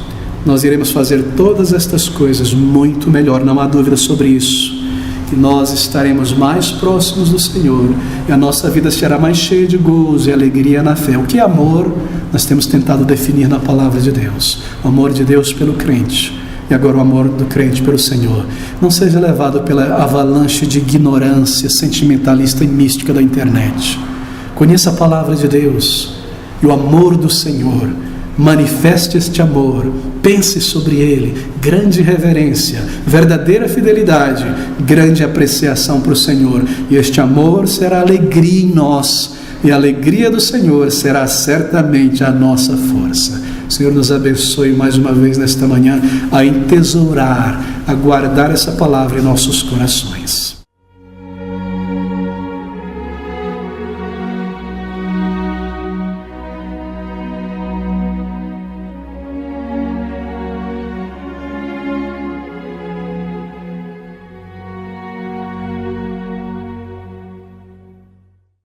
nós iremos fazer todas estas coisas muito melhor, não há dúvida sobre isso. E nós estaremos mais próximos do Senhor, e a nossa vida será mais cheia de gozo e alegria na fé. O que é amor? Nós temos tentado definir na palavra de Deus. O amor de Deus pelo crente, e agora o amor do crente pelo Senhor. Não seja levado pela avalanche de ignorância sentimentalista e mística da internet. Conheça a palavra de Deus e o amor do Senhor. Manifeste este amor, pense sobre ele, grande reverência, verdadeira fidelidade, grande apreciação para o Senhor, e este amor será alegria em nós, e a alegria do Senhor será certamente a nossa força. O Senhor nos abençoe mais uma vez nesta manhã a entesourar, a guardar essa palavra em nossos corações.